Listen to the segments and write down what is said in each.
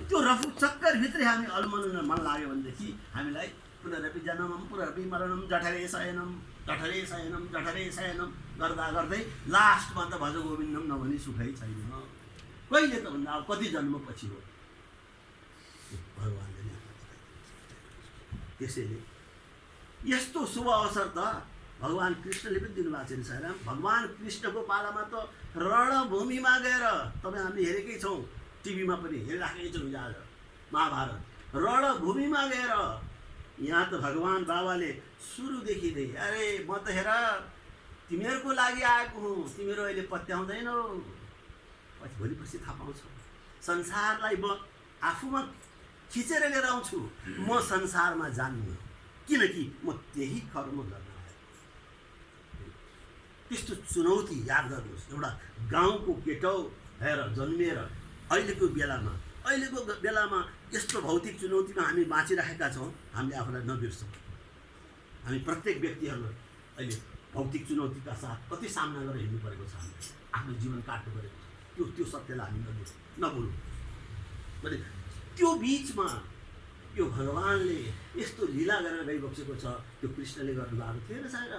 त्यो रफु चक्करभित्रै हामी अल्मल्न मन लाग्यो भनेदेखि हामीलाई पुनरपि जन्मम पुनरपि मरणम जठरे शयनम गर्दा गर्दै लास्टमा त भज गोविन्दम नभनी सुखै छैन। कहिले त भन्दा अब कति जन्मपछि हो भगवान्ले त्यसैले यस्तो शुभ अवसर त भगवान् कृष्णले पनि दिनुभएको छ नि सायराम। भगवान् कृष्णको पालामा त रणभूमिमा गएर तपाईँ हामीले हेरेकै छौँ, टिभीमा पनि हेरिराखेकै छौँ आज महाभारत। रणभूमिमा गएर यहाँ त भगवान् बाबाले सुरुदेखि नै अरे म त हेर तिमीहरूको लागि आएको हुँ, तिमीहरू अहिले पत्याउँदैनौ, भोलि पछि थाहा पाउँछौ। संसारलाई म आफूमा खिचेर लिएर आउँछु, म संसारमा जान्नु, किनकि म त्यही कर्म गर्न आएको। त्यस्तो चुनौती याद गर्नुहोस्। एउटा गाउँको केटो भएर जन्मिएर अहिलेको बेलामा यस्तो भौतिक चुनौतीमा हामी बाँचिरहेका छौँ। हामीले आफूलाई नबिर्सौँ। हामी प्रत्येक व्यक्तिहरूले अहिले भौतिक चुनौतीका साथ कति सामना गरेर हिँड्नु परेको छ, हामीले आफ्नो जीवन काट्नु परेको छ। त्यो सत्यलाई हामी नभुलौँ। भने त्यो बिचमा यो भगवान्ले यस्तो लीला गरेर गइबसेको छ। त्यो कृष्णले गर्नुभएको थिएन सायद।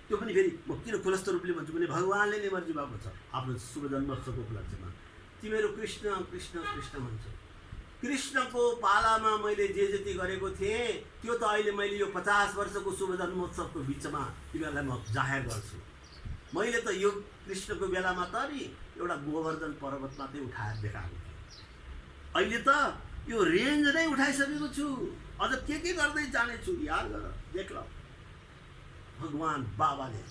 त्यो पनि फेरि म किन खुलस्त रूपले भन्छु भने भगवान्ले नै मर्जिरहेको छ आफ्नो शुभ जन्मोत्सवको उपलक्ष्यमा। तिमीहरू कृष्ण कृष्ण कृष्ण भन्छ। कृष्णको पालामा मैले जे जति गरेको थिएँ त्यो त अहिले मैले यो 50 वर्षको शुभ जन्मोत्सवको बिचमा तिमीहरूलाई म जाहेर गर्छु। मैले त यो कृष्णको बेलामा त नि एउटा गोवर्धन पर्वत मात्रै उठाएर देखाएको थिएँ। अहिले त यो रेन्ज नै उठाइसकेको छु, अझ के गर्दै जानेछु। याद गर, देख ल। भगवान् बाबाले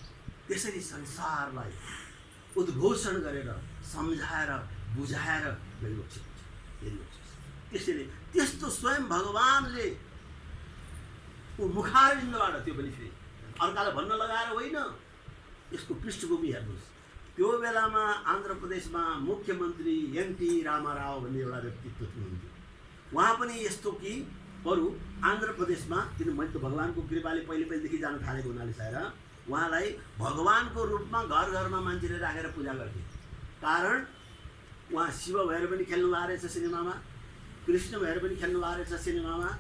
त्यसरी संसारलाई उद्घोषण गरेर सम्झाएर बुझाएर गइबसेको छ। त्यसैले त्यस्तो स्वयं भगवान्ले मुखारविन्दबाट त्यो पनि फेरि अर्कालाई भन्न लगाएर होइन। यसको पृष्ठभूमि हेर्नुहोस्। त्यो बेलामा आन्ध्र प्रदेशमा मुख्यमन्त्री एनटी रामाराव भन्ने एउटा व्यक्तित्व हुनुहुन्थ्यो। उहाँ पनि यस्तो कि बरु आन्ध्र प्रदेशमा, किन मैले त भगवान्को कृपाले पहिलेदेखि जान थालेको हुनाले सायद उहाँलाई भगवान्को रूपमा घर घरमा मान्छेले राखेर पूजा गर्थे। कारण उहाँ शिव भएर पनि खेल्नु भएको रहेछ सिनेमामा, कृष्ण भएर पनि खेल्नु भएको रहेछ सिनेमामा,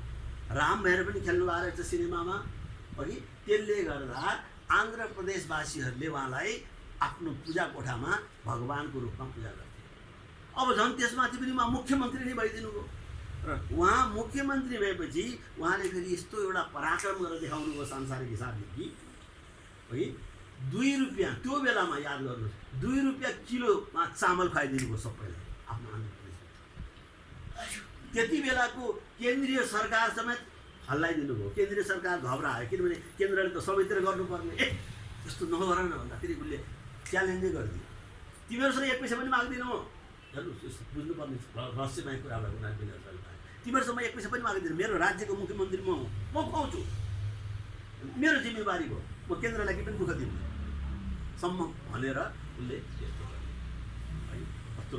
राम भएर पनि खेल्नु भएको रहेछ सिनेमामा। अनि त्यसले गर्दा आन्ध्र प्रदेशवासीहरूले उहाँलाई आफ्नो पूजा कोठामा भगवान्को रूपमा पूजा गर्थे। अब झन् त्यसमाथि पनि उहाँ मुख्यमन्त्री नै भइदिनु भयो। र उहाँ मुख्यमन्त्री भएपछि उहाँले फेरि यस्तो एउटा पराक्रम गरेर देखाउनु भयो सांसारिक हिसाबले कि है 2 रुपियाँ त्यो बेलामा याद गर्नुहोस् 2 रुपियाँ किलोमा चामल खुवाइदिनु भयो सबैलाई आफ्नो आन्ध्र प्रदेशमा। त्यति बेलाको केन्द्रीय सरकार समेत हल्लाइदिनु भयो। केन्द्रीय सरकार घबरायो, किनभने केन्द्रले त सबैतिर गर्नुपर्ने। यस्तो नगर न भन्दाखेरि उसले च्यालेन्जै गरिदियो। तिमीहरूसँग 1 पैसा पनि माग्दिनँ म। हेर्नुहोस्, बुझ्नुपर्ने रहस्यमय कुरालाई उनीहरूले तिमीहरूसँग 1 पैसा पनि माग्दिनँ। मेरो राज्यको मुख्यमन्त्री म खुवाउँछु, मेरो जिम्मेवारी हो, म केन्द्रलाई के पनि दुःख दिन्छु सम्म भनेर उसले यस्तो गर्यो।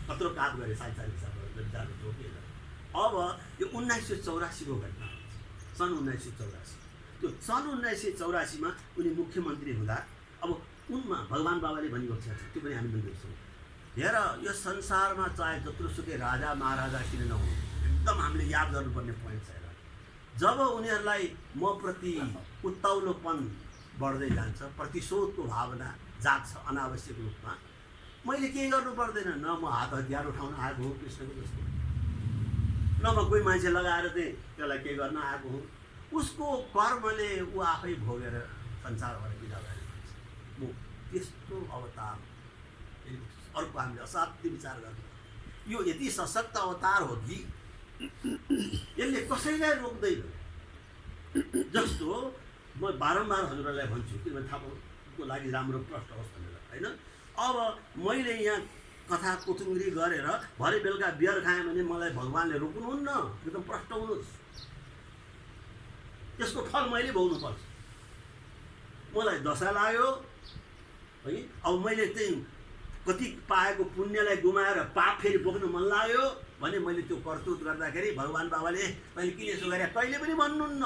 कत्रो काप गरे सांसारिक हिसाबबाट जानु रोकेर। अब यो 1984को घटना हो। सन् 1984। त्यो सन् 1984मा उनी मुख्यमन्त्री हुँदा अब उनमा भगवान् बाबाले भनिबस्छ, त्यो पनि हामी बुझ्छौँ। हेर, यो संसारमा चाहे जत्रोसुकै राजा महाराजा किन नहुनु, एकदम हामीले याद गर्नुपर्ने पोइन्ट छ। जब उनीहरूलाई म प्रति उत्ताउलोपन बढ्दै जान्छ, प्रतिशोधको भावना जाग्छ अनावश्यक रूपमा, मैले केही गर्नु पर्दैन। न म हात हतियार उठाउन आएको हो कृष्णको जस्तो, न म कोही मान्छे लगाएर चाहिँ त्यसलाई केही गर्न आएको हुँ। उसको कर्मले ऊ आफै भोगेर संसारबाट बिदा गरेको हुन्छ। म त्यस्तो अवतार अर्को हामीले असाध्य विचार गर्नु। यो यति सशक्त अवतार हो कि यसले कसैलाई रोक्दैन। जस्तो म बारम्बार हजुरहरूलाई भन्छु, किनभने थाहा पाउनुको लागि राम्रो प्रश्न होस् भनेर होइन। अब मैले यहाँ कथा कोथुङ्ग्री गरेर भरे बेलुका बियर खाएँ भने मलाई भगवान्ले रोक्नुहुन्न, एकदम प्रष्ट हुनुहोस्। यसको फल मैले भोग्नुपर्छ। मलाई दशा लाग्यो है, अब मैले चाहिँ कति पाएको पुण्यलाई गुमाएर पाप फेरि बोक्न मन लाग्यो भने मैले त्यो करतुत गर्दाखेरि भगवान् बाबाले मैले किन यसो गरे कहिले पनि भन्नुहुन्न।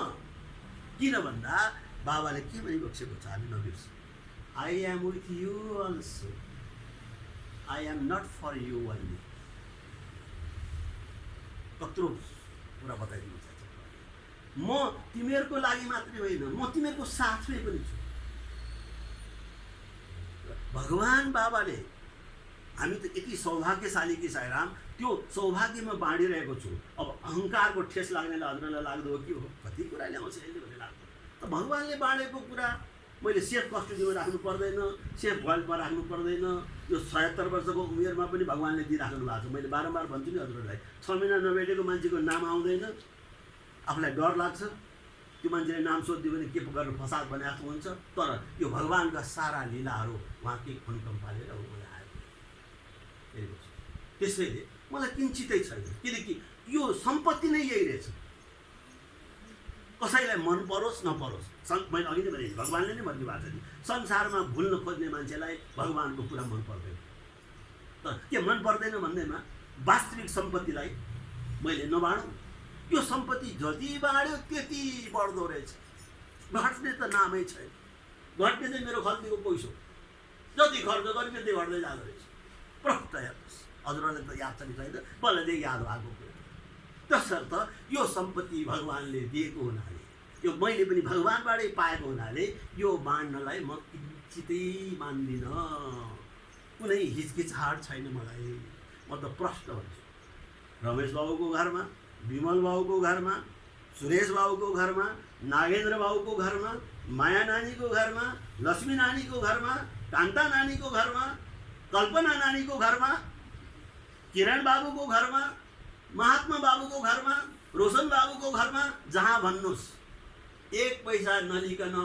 किन भन्दा बाबाले के भनिबसेको छ हामी नबिर्सौँ। I am with you also, I am not for you only. कत्रो कुरा बताइदिनु चाहन्छु। म तिमीहरूको लागि मात्रै होइन, म तिमीहरूको साथमै पनि छु। भगवान बाबाले हामी त यति सौभाग्यशाली कि साईराम, त्यो सौभाग्यमा बाँडिरहेको छु। अब अहङ्कारको ठेस लाग्नेलाई हजुरलाई लाग्दो हो कि हो कति कुरा ल्याउँछ यसले भन्ने लाग्छ। त भगवानले बाँडेको कुरा मैले सेफ कस्टडीमा राख्नु पर्दैन, सेफ भल्टमा राख्नु पर्दैन। यो ७७ वर्षको उमेरमा पनि भगवानले दिइराख्नु भएको छ। मैले बारम्बार भन्छु नि हजुरहरूलाई, 6 महिना नभेटेको मान्छेको नाम आउँदैन, आफूलाई डर लाग्छ। त्यो मान्छेले नाम सोधिदियो भने के गरेर फसाद भने जस्तो हुन्छ। तर यो भगवानका सारा लीलाहरू उहाँकै अनुकम्प पालेर मलाई आयो। त्यसैले मलाई किञ्चितै छैन, किनकि यो सम्पत्ति नै यही रहेछ। कसैलाई मन परोस् नपरोस्, मैले अघि नै भने भगवानले नै भन्नु भएको छ नि, संसारमा भुल्न खोज्ने मान्छेलाई भगवानको कुरा मन पर्दैन। तर के मन पर्दैन भन्दैमा वास्तविक सम्पत्तिलाई मैले नबाँडौँ। यो सम्पत्ति जति बाँड्यो त्यति बढ्दो रहेछ, घट्ने त नामै छैन। घट्ने चाहिँ मेरो खल्तीको पैसो, जति खर्च गऱ्यो त्यति घट्दै जाँदो रहेछ। प्रष्ट हेर्नुहोस्, हजुरहरूलाई त याद छ कि छैन, बल्लदेखि याद भएको कुरा। तसर्थ यो सम्पत्ति भगवानले दिएको हुनाले, यो मैले पनि भगवानबाटै पाएको हुनाले यो बाँड्नलाई म किञ्चितै मान्दिनँ। कुनै हिचकिचाहट छैन मलाई। म त प्रश्न भन्छु, रमेश बाबुको घरमा, विमल बाबुको घरमा, सुरेश बाबुको घरमा, नागेन्द्र बाबुको घरमा, माया नानीको घरमा, लक्ष्मी नानीको घरमा, कान्ता नानीको घरमा, कल्पना नानीको घरमा, किरण बाबुको घरमा, महात्मा बाबुको घरमा, रोशन बाबुको घरमा, जहाँ भन्नुहोस् एक पैसा नलिकन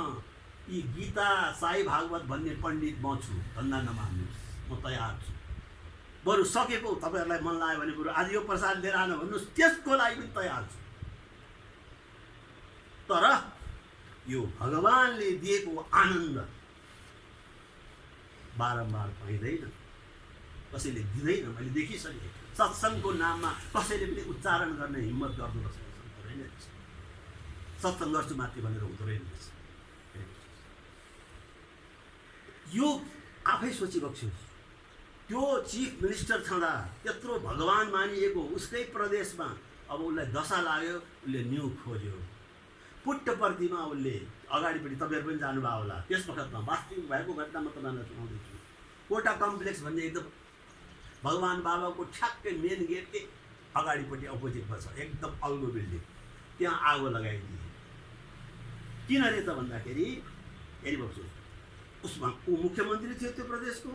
यी गीता साई भागवत भन्ने पण्डित म छु, धन्दा नमान्नुहोस्, म तयार छु। बरु सकेको तपाईँहरूलाई मन लाग्यो भने बरु आज यो प्रसाद लिएर आउन भन्नुहोस्, त्यसको लागि पनि तयार छु। तर यो भगवानले दिएको आनन्द बारम्बार पाइँदैन, कसैले दिँदैन। मैले देखिसकेँ सत्सङ्गको नाममा कसैले पनि उच्चारण गर्ने हिम्मत गर्दो रहेछ। सत्सङ्ग गर्छु माथि भनेर हुँदो रहेछ। यो आफै सोचिबक्छु, त्यो चिफ मिनिस्टर छँदा त्यत्रो भगवान मानिएको उसकै प्रदेशमा अब उसलाई दशा लाग्यो, उसले न्यु खोज्यो। पुट्टपर्तीमा उसले अगाडिपट्टि तपाईँहरू पनि जानुभयो होला, त्यस वखतमा वास्तविक भएको घटना म तपाईँलाई सुनाउँदैछु। कोटा कम्प्लेक्स भन्ने एकदम भगवान बाबाको ठ्याक्कै मेन गेटकै अगाडिपट्टि अपोजिटमा छ, एकदम अग्लो बिल्डिङ। त्यहाँ आगो लगाइदिए। किन रे त भन्दाखेरि हेरिबक्छु, उसमा ऊ मुख्यमन्त्री थियो त्यो प्रदेशको।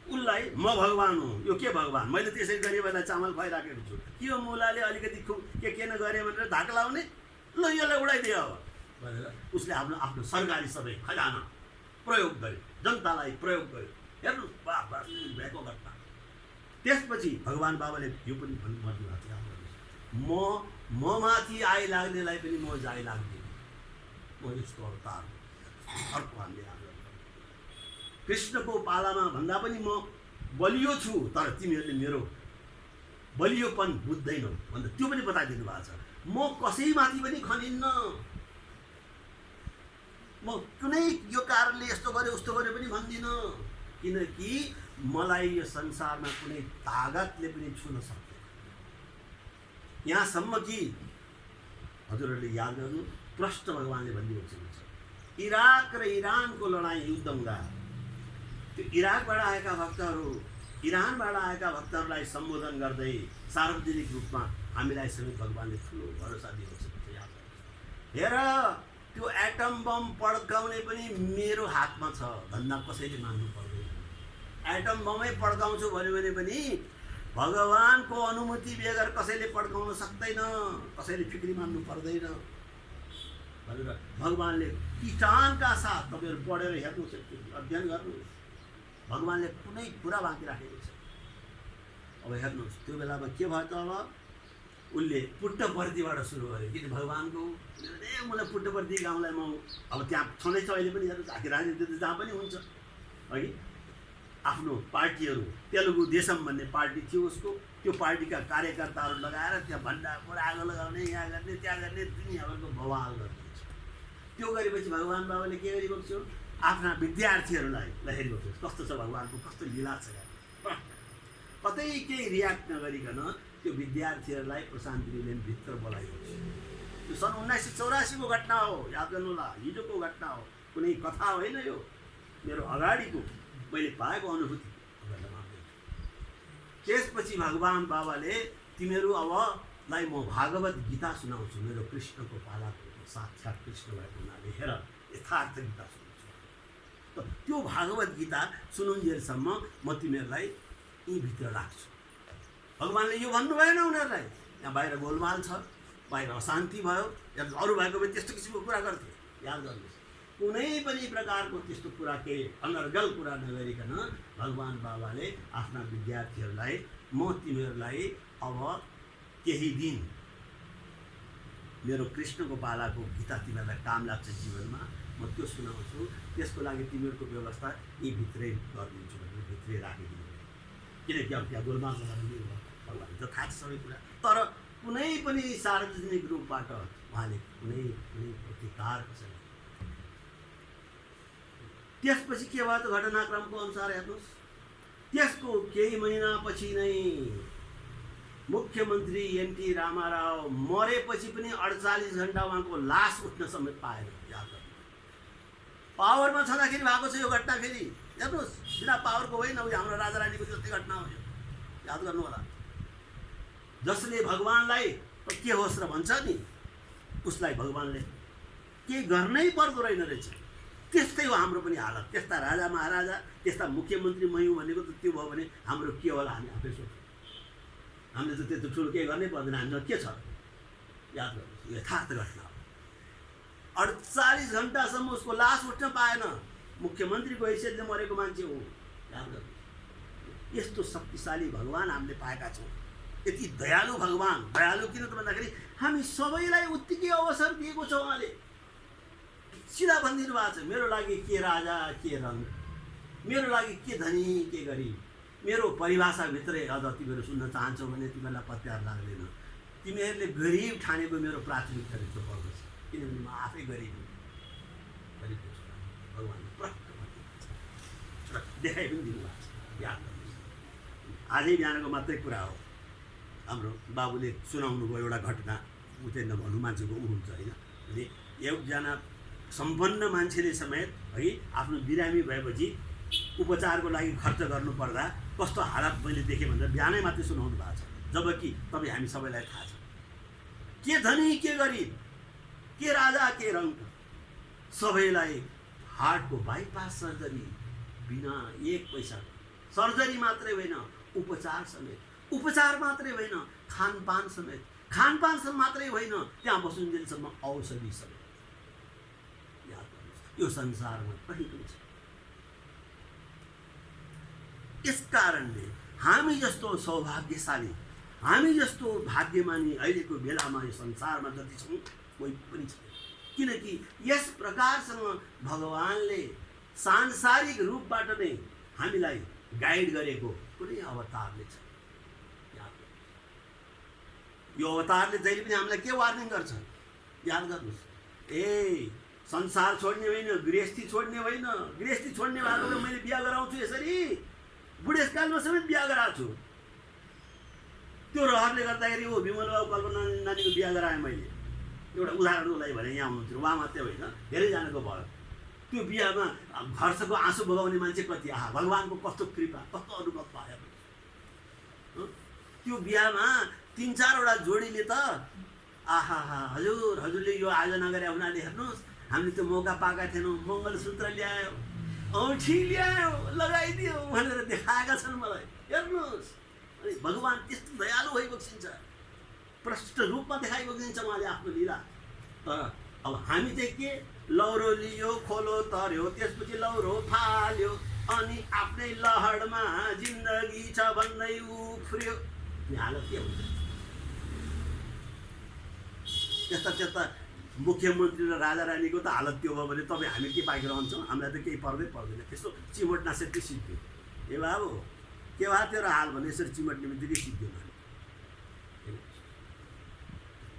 उसलाई म भगवान हुँ, यो के भगवान, मैले त्यसै गरिबलाई चामल खुवाइराखेको छु, के हो मुलाले अलिकति के न गरे भनेर धाक लाउने, ल यसलाई उडाइदियो भनेर उसले आफ्नो आफ्नो सरकारी सबै खजाना प्रयोग गर्यो, जनतालाई प्रयोग गर्यो। हेर्नु भएको घटना। त्यसपछि भगवान बाबाले यो पनि भन्नुभएको थियो, म माथि आइलाग्नेलाई पनि म जाइ लाग्दिनँ, म यस्तो अवतार अर्को हामीले कृष्णको पालामा भन्दा पनि म बलियो छु, तर तिमीहरूले मेरो बलियोपन बुझ्दैनौ भनेर त्यो पनि बताइदिनु भएको छ। म कसैमाथि पनि खनिन्न, म कुनै यो कारणले यस्तो गरे उस्तो गरे पनि भन्दिनँ, किनकि मलाई यो संसारमा कुनै तागतले पनि छुन सक्दैन। यहाँसम्म कि हजुरहरूले याद गर्नु, प्रष्ट भगवानले भनिदिएको छ, इराक र इरानको लडाइँ युद्ध हुँदा त्यो इराकबाट आएका भक्तहरू, इरानबाट आएका भक्तहरूलाई सम्बोधन गर्दै सार्वजनिक रूपमा हामीलाई सबै भगवानले ठुलो भरोसा दिएको छ। हेर, त्यो एटम बम पड्काउने पनि मेरो हातमा छ, धन्दा कसैले मान्नु पर्दैन। एटम बमै पड्काउँछु भन्यो भने पनि भगवानको अनुमति बेगर कसैले पड्काउन सक्दैन, कसैले फिक्री मान्नु पर्दैन भनेर भगवानले किटानका साथ तपाईँहरू पढेर हेर्नुहोस्, अध्ययन गर्नुहोस्, भगवानले कुनै कुरा बाँकी राखेको छ। अब हेर्नुहोस् त्यो बेलामा के भयो त, अब उसले पुट्टपर्तीबाट सुरु गर्यो, किन भगवानको मलाई पुट्टपर्ती गाउँलाई म अब त्यहाँ छँदैछ अहिले पनि। हेर्नुहोस् आखिर राजनीति त जहाँ पनि हुन्छ, है आफ्नो पार्टीहरू, तेलुगु देशम भन्ने पार्टी थियो उसको, त्यो पार्टीका कार्यकर्ताहरू लगाएर त्यहाँ भण्डारपुर आगो लगाउने, यहाँ गर्ने त्यहाँ गर्ने, दुनियाँभरको बवाल गरिदिन्छ। त्यो गरेपछि भगवान बाबाले के गरिबक्स्यो, आफ्ना विद्यार्थीहरूलाई ल हेरिबक्स्यो कस्तो छ भगवानको, कस्तो लीला छ, कतै केही रियाक्ट नगरिकन त्यो विद्यार्थीहरूलाई प्रशान्त निलयन भित्र बोलाएको छ। यो सन् 1984 को घटना हो, याद गर्नु होला, हिजोको घटना हो, कुनै कथा होइन यो, मेरो अगाडिको मैले पाएको अनुभूति। त्यसपछि भगवान बाबाले तिमीहरू अबलाई म भागवत गीता सुनाउँछु, मेरो कृष्णको पालाको साक्षात् कृष्ण भएको हुनाले हेर यथार्थ गीता सुनाउँछु। त त्यो भागवत गीता सुनुन्जेलसम्म म तिमीहरूलाई यहीँभित्र राख्छु। भगवानले यो भन्नु भएन उनीहरूलाई, यहाँ बाहिर गोलमाल छ, बाहिर अशान्ति भयो, अरू भएको भए त्यस्तो किसिमको कुरा गर्थे। याद गर्नुहोस्, कुनै पनि प्रकारको त्यस्तो कुरा केही अनर्गल कुरा नगरिकन भगवान बाबाले आफ्ना विद्यार्थीहरूलाई म तिमीहरूलाई अब केही दिन मेरो कृष्णको पालाको गीता तिमीहरूलाई काम लाग्छ जीवनमा, म त्यो सुनाउँछु, त्यसको लागि तिमीहरूको व्यवस्था यी भित्रै गरिदिन्छु भनेर भित्रै राखिदिनु। किनकि अब त्यहाँ गोलमाल भगवान त थाहा छ सबै कुरा, तर कुनै पनि सार्वजनिक रूपबाट उहाँले कुनै प्रतिकार छैन। त्यसपछि के भयो त घटनाक्रमको अनुसार हेर्नुहोस्, त्यसको केही महिनापछि नै मुख्यमन्त्री एनटी रामाराव मरेपछि पनि 48 घण्टा उहाँको लास उठ्न समेत पाएन। याद गर्नु, पावरमा छँदाखेरि भएको छ यो घटना। फेरि हेर्नुहोस्, बिना पावरको होइन, उयो हाम्रो राजा रानीको जस्तै घटना हो यो, याद गर्नु होला। जसले भगवानलाई के होस् र भन्छ नि, उसलाई भगवानले केही गर्नै पर्दो रहेन रहेछ। त्यस्तै हो हाम्रो पनि हालत। त्यस्ता राजा महाराजा, त्यस्ता मुख्यमन्त्री मयौँ भनेको त त्यो भयो भने हाम्रो के होला हामी आफै सोच्छौँ। हामीले त त्यस्तो ठुलो केही गर्नै पर्दैन, हामीसँग के छ। याद गर्नुहोस्, यथार्थ घटना हो। 48 घण्टासम्म उसको लास उठ्न पाएन, मुख्यमन्त्रीको हैसियतले मरेको मान्छे हो। याद गर्नुहोस्, यस्तो शक्तिशाली भगवान हामीले पाएका छौँ। यति दयालु भगवान, दयालु किन त भन्दाखेरि हामी सबैलाई उत्तिकै अवसर दिएको छ। उहाँले सिधा भनिदिनु भएको छ, मेरो लागि के राजा के रङ, मेरो लागि के धनी के गरिब, मेरो परिभाषाभित्रै अझ तिमीहरू सुन्न चाहन्छौ भने तिमीहरूलाई पत्यार लाग्दैन। तिमीहरूले गरिब ठानेको मेरो प्राथमिकता भित्र पर्दछ, किनभने म आफै गरिब हुँ। गरिबको छु भगवानले प्रष्ट भनिदिनु छ, देखाइ पनि दिनुभएको छ। याद गर्नुहोस्, आजै बिहानको मात्रै कुरा हो। हाम्रो बाबुले सुनाउनु भयो एउटा घटना, ऊ चाहिँ नभन्नु मान्छेको ऊ हुन्छ होइन भने एकजना सम्पन्न मान्छेले समेत है आफ्नो बिरामी भएपछि उपचारको लागि खर्च गर्नुपर्दा कस्तो हालत मैले देखेँ भनेर बिहानै मात्रै सुनाउनु भएको छ। जबकि तपाईँ हामी सबैलाई थाहा छ के धनी के गरिब, के राजा के रङ, सबैलाई हार्टको बाइपास सर्जरी बिना एक पैसा, सर्जरी मात्रै होइन उपचार समेत, उपचार मात्रै होइन खानपान समेत, खानपान मात्रै होइन त्यहाँ बसुन्जेलसम्म औषधि समेत। याद गर्नुहोस्, यो संसारमा कहीँ पनि छ। यस कारणले हामी जस्तो सौभाग्यशाली, हामी जस्तो भाग्यमानी अहिलेको बेलामा यो संसारमा जति छौँ कोही पनि छैन। किनकि यस प्रकारसँग भगवानले सांसारिक रूपबाट नै हामीलाई गाइड गरेको कुनै अवतारले छ। यो अवतारले जहिले पनि हामीलाई के वार्निङ गर्छ, याद गर्नुहोस्, संसार छोड्ने होइन, गृहस्थी छोड्ने होइन। गृहस्थी छोड्ने भएको बेला मैले बिहा गराउँछु, यसरी बुढेसकालमा समेत बिहा गराएको छु। त्यो रहरले गर्दाखेरि ओ विमल बाबु कल्पना नानीको बिहा गराएँ मैले। एउटा उदाहरणको लागि भने यहाँ हुनुहुन्थ्यो, उहाँ मात्रै होइन धेरैजनाको भयो। त्यो बिहामा घरको आँसु बगाउने मान्छे कति, आहा भगवानको कस्तो कृपा, कस्तो अनुभव पायो। त्यो बिहामा 3-4वटा जोडीले त आहा हजुरले यो आयोजना गरे हुनाले हेर्नुहोस् हामीले त्यो मौका पाएका थिएनौँ, मङ्गलसूत्र ल्यायो, औँठी ल्यायो, लगाइदियो भनेर देखाएका छन् मलाई। हेर्नुहोस्, अनि भगवान त्यस्तो दयालु भइबक्सिन्छ, प्रष्ट रूपमा देखाइबक्सिन्छ उहाँले आफ्नो लीला। तर अब हामी चाहिँ के, लौरो लियो खोलो तर्यो, त्यसपछि लौरो फाल्यो, अनि आफ्नै लहरमा जिन्दगी छ भन्दै उफ्रियो। यो हालत के हुन्छ? त्यस्ता मुख्यमन्त्री र राजा रानीको त हालत त्यो भयो भने तपाईँ हामी के पाइक रहन्छौँ? हामीलाई त केही पर्दैन। त्यस्तो चिमट नासेकै सिद्धि ए बाबु के भयो तेरो हाल भने यसरी चिमट्ने बित्तिकै सिद्धि भयो।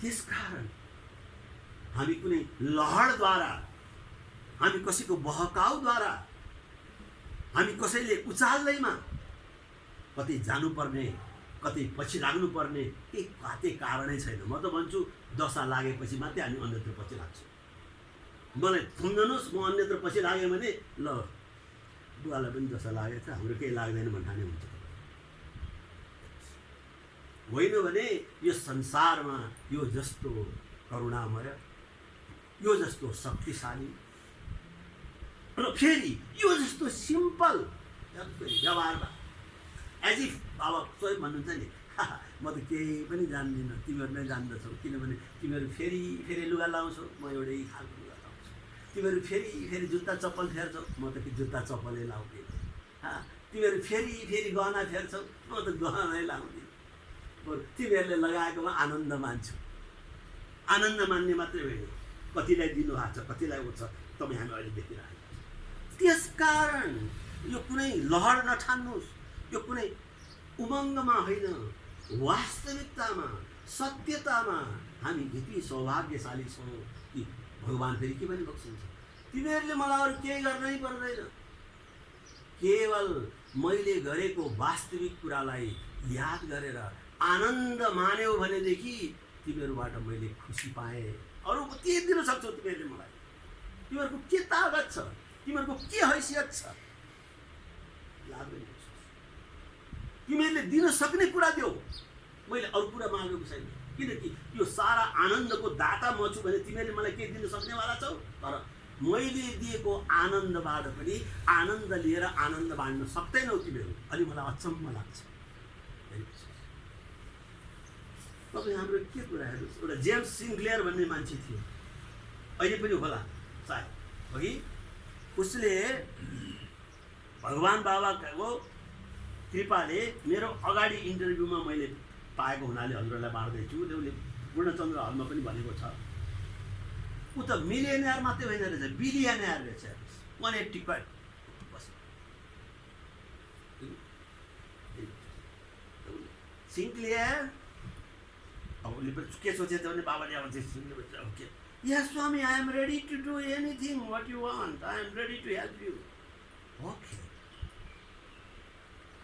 त्यसकारण हामी कुनै लहरद्वारा, हामी कसैको बहकाउद्वारा, हामी कसैले उचाल्दैमा कतै जानुपर्ने, कतै पछि लाग्नुपर्ने केही कारणै छैन। म त भन्छु दशा लागेपछि मात्रै हामी अन्यत्र पछि लाग्छौँ। मलाई थुन्नुहोस्, म अन्यत्र पछि लाग्यो भने ल बुवालाई पनि दशा लागेको छ, हाम्रो केही लाग्दैन भन्ने हुन्छ। होइन भने यो संसारमा यो जस्तो करुणामय, यो जस्तो शक्तिशाली र फेरि यो जस्तो सिम्पल व्यवहारमा एज इफ बाबा स्वयं भन्नुहुन्छ नि, म त केही पनि जान्दिनँ, तिमीहरू नै जान्दछौ, किनभने तिमीहरू फेरि फेरि लुगा लाउँछौ, म एउटै खालको लुगा लाउँछु। तिमीहरू फेरि फेरि जुत्ता चप्पल फेर्छौ, म त जुत्ता चप्पलै लाउँदिनँ। तिमीहरू फेरि फेरि गहना फेर्छौ, म त गहनै लाउँदिनँ। तिमीहरूले लगाएकोमा आनन्द मान्छु। आनन्द मान्ने मात्रै होइन, कतिलाई दिनुभएको छ, कतिलाई उठ्छ, तपाईँ हामी अहिले देखिरहेको छ। त्यसकारण यो कुनै लहर नठान्नुहोस्, यो कुनै उमङ्गमा होइन, वास्तविकतामा सत्यतामा हामी यति सौभाग्यशाली छौँ कि भगवान् फेरि के पनि बक्सिन्छ। तिमीहरूले मलाई अरू केही गर्नै पर्दैन, केवल मैले गरेको वास्तविक कुरालाई याद गरेर आनन्द मान्यौ भनेदेखि तिमीहरूबाट मैले खुसी पाएँ। अरू के दिन सक्छौ तिमीहरूले मलाई? तिमीहरूको के तागत छ, तिमीहरूको के हैसियत छ? लाग्दैन। तिमीहरूले दिन सक्ने कुरा देऊ, मैले अरू कुरा मागेको छैन। किनकि यो सारा आनन्दको दाता म छु भने तिमीहरूले मलाई के दिन सक्नेवाला छौ? तर मैले दिएको आनन्दबाट पनि आनन्द लिएर आनन्द बाँड्न सक्दैनौ तिमीहरू। अनि मलाई अचम्म लाग्छ। तपाईँ हाम्रो के कुरा हेर्नुहोस्, एउटा जेम्स सिन्क्लेयर भन्ने मान्छे थियो, अहिले पनि होला सायद, अघि उसले भगवान् बाबाको कृपाले मेरो अगाडि इन्टरभ्यूमा मैले पाएको हुनाले हजुरहरूलाई बाँड्दैछु। उसले पूर्णचन्द्र हलमा पनि भनेको छ, ऊ त मिलियनियर मात्रै होइन रहेछ, बिलियनियर रहेछ। 180 करोड सिन्क्लेयर। अब उसले के सोचेछ भने बाबाले अब चाहिँ Yes, Swami, I am ready to do anything what you want. I am ready to help you. Okay.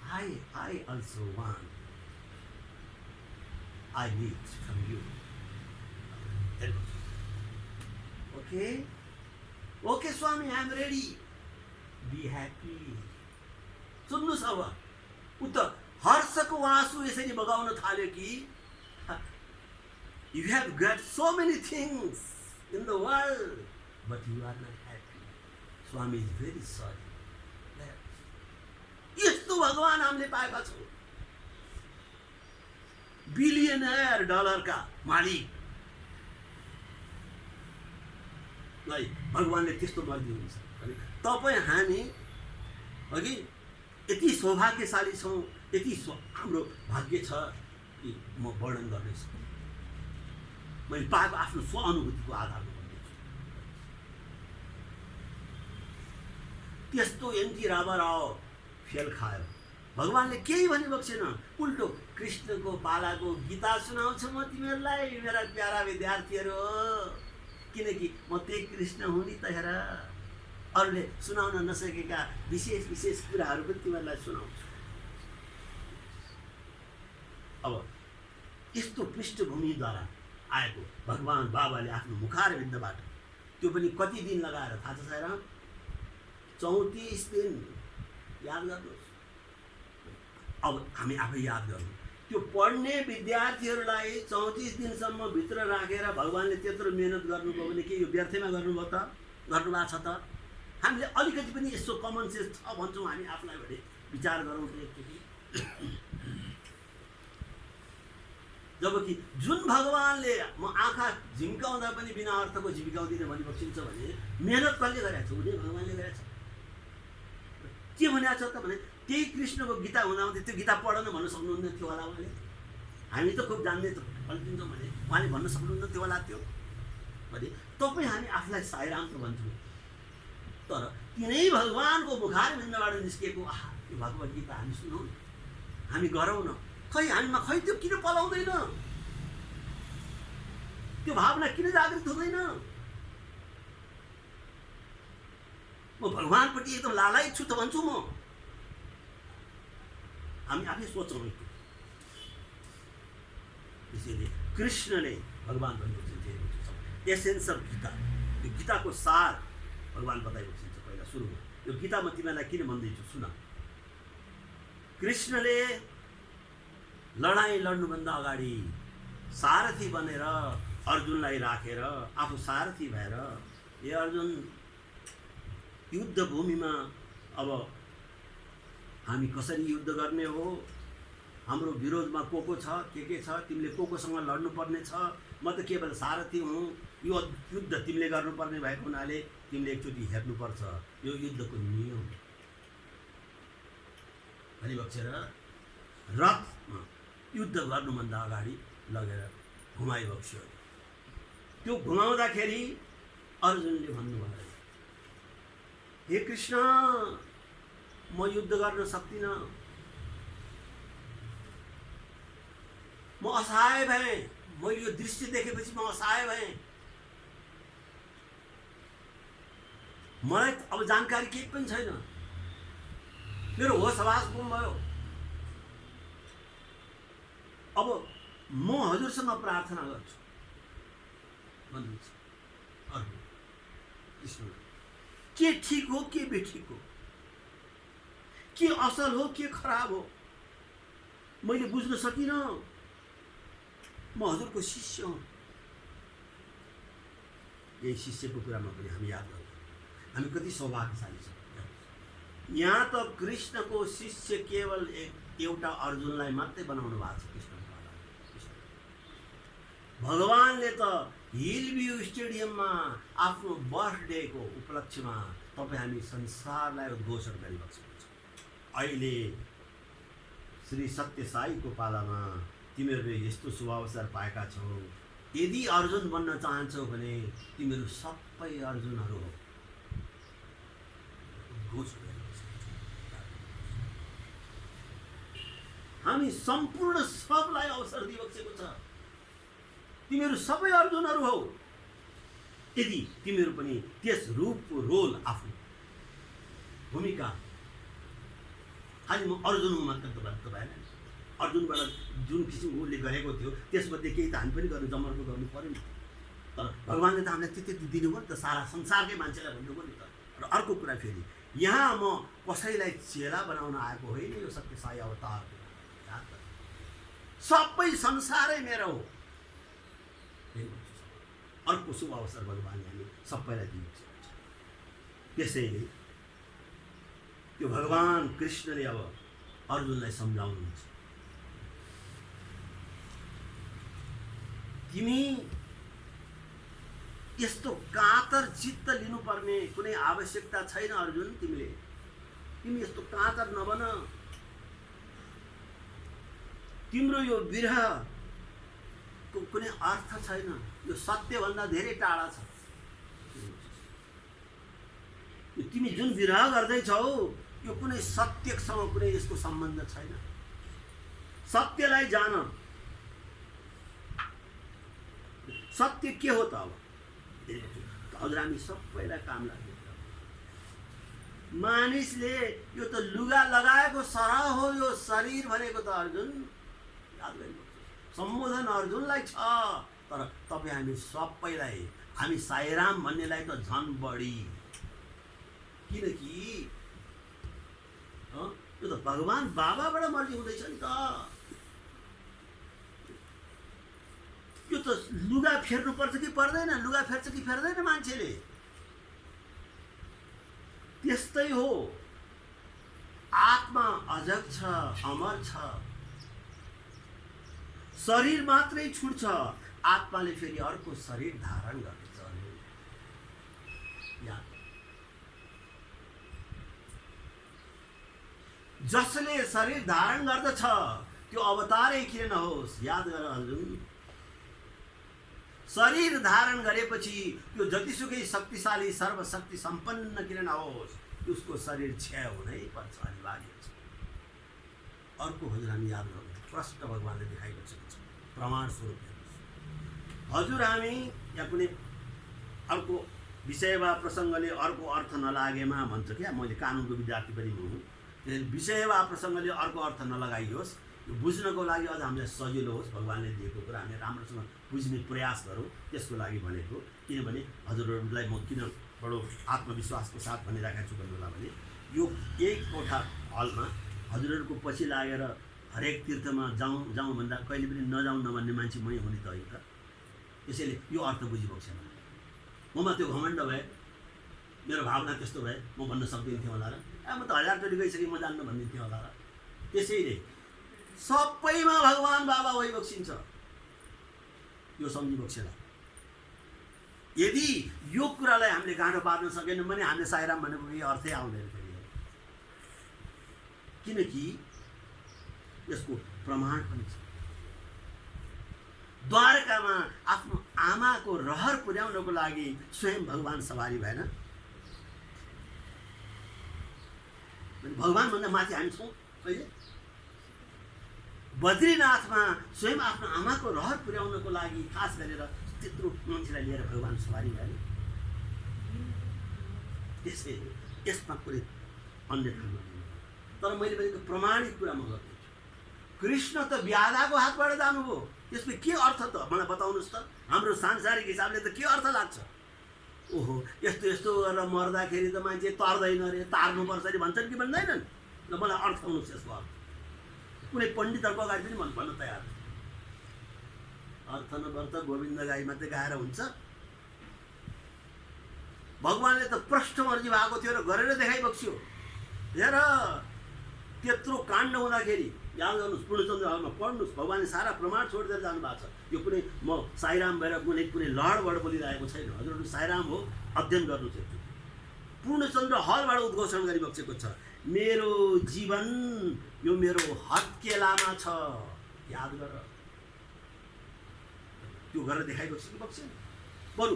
I also want. I need from you. Okay? Okay, Swami, I am ready. Be happy. सुन्नुहोस् अब उ त हर्षको आँसु यसरी बगाउन थाल्यो कि you have got so many things in the world, but you are not happy. Swami is very sorry. यस्तो भगवान हामीले पाएका छौँ, बिलियनर डलरका मालिक। भगवानले त्यस्तो गरिदिनुहुन्छ भने तपाईँ हामी अघि यति सौभाग्यशाली छौँ, यति हाम्रो भाग्य छ कि म वर्णन गर्दैछु। मैले पाएको आफ्नो स्वानुभूतिको आधारमा भन्दैछु। त्यस्तो एनटी रामाराव फेल खायो। भगवानले केही पनि बक्सेन, उल्टो कृष्णको पालाको गीता सुनाउँछु म तिमीहरूलाई मेरा प्यारा विद्यार्थीहरू, किनकि म त्यही कृष्ण हुँ नि त। हेर, अरूले सुनाउन नसकेका विशेष विशेष कुराहरू पनि तिमीहरूलाई सुनाउँछु। अब यस्तो पृष्ठभूमिद्वारा आएको भगवान् बाबाले आफ्नो मुखारविन्दबाट, त्यो पनि कति दिन लगाएर थाहा छ सायराम? 34 दिन। याद गर्नुहोस्। अब हामी आफै याद गर्नु। त्यो पढ्ने विद्यार्थीहरूलाई 34 दिनसम्म भित्र राखेर भगवान्ले त्यत्रो मेहनत गर्नुभयो भने के यो व्यर्थमा गर्नुभयो त? गर्नुभएको छ त? हामीले अलिकति पनि यसो कमन सेन्स छ भन्छौँ हामी आफूलाई भने विचार गरौँ त एकचोटि। जबकि जुन भगवान्ले म आँखा झिम्काउँदा पनि बिना अर्थको झिम्काउँदिनँ भनी बक्सिन्छ भने मेहनत कसले गरेको छ? उनी भगवान्ले गरेको छ। के भनेको छ त भने त्यही कृष्णको गीता हुँदाहुँदै त्यो गीता पढ्न भन्न सक्नुहुन्न थियो होला उहाँले? हामी त खुब जान्दै पल्टिन्छौँ भने उहाँले भन्न सक्नुहुन्न थियो होला त्यो भने तपाईँ हामी आफूलाई साईराम त भन्छौँ, तर तिनै भगवान्को मुखारविन्दबाट निस्किएको यो भगवत गीता हामी सुनौँ न, हामी गरौँ न। खै हामीमा खै त्यो किन पलाउँदैन? त्यो भावना किन जागृत हुँदैन? म भगवान्प्रति एकदम लालायित छु त भन्छु म। हामी आफै सोच्छौँ त्यो। त्यसैले कृष्णले भगवान भनेको चाहिँ एसेन्स अफ गीता, यो गीताको सार भगवान बताएको चिन्छ। पहिला सुरुमा यो गीता म तिमीलाई किन भन्दैछु सुन। कृष्णले लडाइँ लड्नुभन्दा अगाडि सारथी बनेर अर्जुनलाई राखेर आफू सारथी भएर, ए अर्जुन युद्ध भूमिमा अब हामी कसरी युद्ध गर्ने हो, हाम्रो विरोधमा को छ, के छ, तिमीले कोसँग लड्नुपर्ने छ, म त केवल सारथी हुँ, यो युद्ध तिमीले गर्नुपर्ने भएको हुनाले तिमीले एकचोटि हेर्नुपर्छ यो युद्धको नियम भनी बक्सेर रथमा युद्ध गर्नुभन्दा अगाडि लगेर घुमाइबक्स्यो। त्यो घुमाउँदाखेरि अर्जुनले भन्नुभयो, हे कृष्ण म युद्ध गर्न सक्दिनँ, म असहाय भएँ, मैले यो दृश्य देखेपछि म असहाय भएँ, मलाई अब जानकारी केही पनि छैन, मेरो होस हवास गुम भयो, अब म हजुरसँग प्रार्थना गर्छु भन्नुहुन्छ अर्जुन। कृष्ण के ठीक हो के बेठिक हो, के असल हो के खराब हो मैले बुझ्न सकिनँ, म हजुरको शिष्य हुँ। यही शिष्यको कुरामा पनि हामी याद गरौँ, हामी कति सौभाग्यशाली छौँ। यहाँ त कृष्णको शिष्य केवल एउटा अर्जुनलाई मात्रै बनाउनु भएको छ। कृष्ण भगवानले त हिलभ्यू स्टेडियममा आफ्नो बर्थडेको उपलक्ष्यमा तपाईँ हामी संसारलाई उद्घोषण गरिबक्सेको छ। अहिले श्री सत्य साईको पालामा तिमीहरूले यस्तो शुभ अवसर पाएका छौ। यदि अर्जुन बन्न चाहन्छौ भने तिमीहरू सबै अर्जुनहरू हो। हामी सम्पूर्ण सबलाई अवसर दिइबक्सेको छ, तिमीहरू सबै अर्जुनहरू हौ। यदि तिमीहरू पनि त्यस रूपको रोल आफ्नो भूमिका खालि म अर्जुन मात्र त भएन, अर्जुनबाट जुन किसिमको उसले गरेको थियो त्यसमध्ये केही त हामी पनि गर्नु जमर्को गर्नु पऱ्यो नि। तर भगवान्ले त हामीलाई त्यति दिनुभयो नि त, सारा संसारकै मान्छेलाई भन्नुभयो नि त। र अर्को कुरा फेरि यहाँ म कसैलाई चेला बनाउन आएको होइन, यो सत्य साई अवतार सबै संसारै मेरो हो। अर्को शुभ अवसर भगवान्ले हामी सबैलाई दिनुहुन्छ। त्यसैले त्यो भगवान कृष्णले अब अर्जुनलाई सम्झाउनुहुन्छ, तिमी यस्तो कातर चित्त लिनुपर्ने कुनै आवश्यकता छैन अर्जुन। तिमी यस्तो कातर नबन। तिम्रो यो विरहको कुनै अर्थ छैन, यो सत्यभन्दा धेरै टाढा छ। तिमी जुन विरह गर्दैछौ यो कुनै सत्यसँग कुनै यसको सम्बन्ध छैन। सत्यलाई जान। सत्य के हो त? अब हजुर हामी सबैलाई काम लाग्यो। मानिसले यो त लुगा लगाएको सरह हो, यो शरीर भनेको त अर्जुन याद गर्नु। सम्बोधन अर्जुनलाई छ, तर तपाईँ हामी सबैलाई, हामी साईराम भन्नेलाई त झन् बढी। किनकि यो त भगवान बाबाबाट मर्जी हुँदैछ नि त। यो त लुगा फेर्नु पर्छ कि पर्दैन, लुगा फेर्छ कि फेर्दैन मान्छेले, त्यस्तै हो। आत्मा अजग छ, अमर छ, शरीर मात्रै छुट्छ, आत्माले फेरि अर्को शरीर धारण गर्छ। जसले शरीर धारण गर्दछ त्यो अवतारै किन नहोस्। याद गर अर्जुन, शरीर धारण गरेपछि त्यो जतिसुकै शक्तिशाली सर्वशक्ति सम्पन्न किन नहोस्, उसको शरीर क्षय हुनै पर्छ, अनिवार्य छ। अर्को हजुर हामी याद गरौँ, प्रष्ट भगवानले देखाइबसेको छ प्रमाण स्वरूप। हजुर हामी या कुनै अर्को विषय वा प्रसङ्गले अर्को अर्थ नलागेमा भन्छ क्या, मैले कानुनको विद्यार्थी पनि हुँ, त्यसैले विषय वा प्रसङ्गले अर्को अर्थ नलगाइयोस्, यो बुझ्नको लागि अझ हामीलाई सजिलो होस्, भगवानले दिएको कुरा हामीले राम्रोसँग बुझ्ने प्रयास गरौँ, त्यसको लागि भनेको। किनभने हजुरहरूलाई म किन बडो आत्मविश्वासको साथ भनिरहेको छु भन्नु होला भने, यो एक कोठा हलमा हजुरहरूको पछि लागेर हरेक तीर्थमा जाउँ जाउँ भन्दा कहिले पनि नजाउँ नभन्ने मान्छे मै हुने त होइन त। त्यसैले यो अर्थ बुझिबक्सेन, ममा त्यो घमण्ड भए, मेरो भावना त्यस्तो भए म भन्न सक्दिनँ होला र, म त 1000चोटि गइसकेँ म जान्न भनिदिन्थेँ होला र। त्यसैले सबैमा भगवान बाबा भइबक्सिन्छ, यो सम्झिबक्सेला। यदि यो कुरालाई हामीले गाँडो पार्न सकेनौँ भने हामीले साईराम भनेको केही अर्थै आउँदैन फेरि। किनकि यसको प्रमाण पनि छ। द्वारकामा आफ्नो आमाको रहर पुर्याउनको लागि स्वयं भगवान सवारी भएन। भगवानभन्दा माथि हामी छौँ कहिले। बद्रीनाथमा स्वयं आफ्नो आमाको रहर पुर्याउनको लागि खास गरेर त्यत्रो मान्छेलाई लिएर भगवान सवारी भएन। त्यसैले यसमा कुनै अन्य ठाउँमा तर मैले भनेको प्रमाणित कुरा म गर्दैछु। कृष्ण त व्याधाको हातबाट जानुभयो, त्यसमा के अर्थ त मलाई बताउनुहोस् त। हाम्रो सांसारिक हिसाबले त के अर्थ लाग्छ? ओहो यस्तो यस्तो गरेर मर्दाखेरि त मान्छे तर्दैन अरे, तार्नुपर्छ अरे भन्छन् कि भन्दैनन्? ल मलाई अर्थ आउनुहोस् यसको अर्थ। कुनै पण्डितहरूको अगाडि पनि भन्न तयार। अर्थ नभर्थ गोविन्द गाई मात्रै गाएर हुन्छ? भगवानले त प्रष्ट मर्जी भएको थियो र गरेर देखाइबक्स्यो। हेर त्यत्रो काण्ड हुँदाखेरि याद गर्नुहोस्, पूर्णचन्द्र हलमा पढ्नुहोस्, भगवानले सारा प्रमाण छोडिदिएर जानुभएको छ। यो कुनै म साईराम भएर कुनै लडबाट बोलिरहेको छैन। हजुरहरू साईराम हो, अध्ययन गर्नुहोस् एकचोटि। पूर्णचन्द्र हलबाट उद्घोषण गरिबक्सेको छ, मेरो जीवन यो मेरो हत्केलामा छ, याद गर। त्यो गरेर देखाइबक्सेको बक्सेन, बरु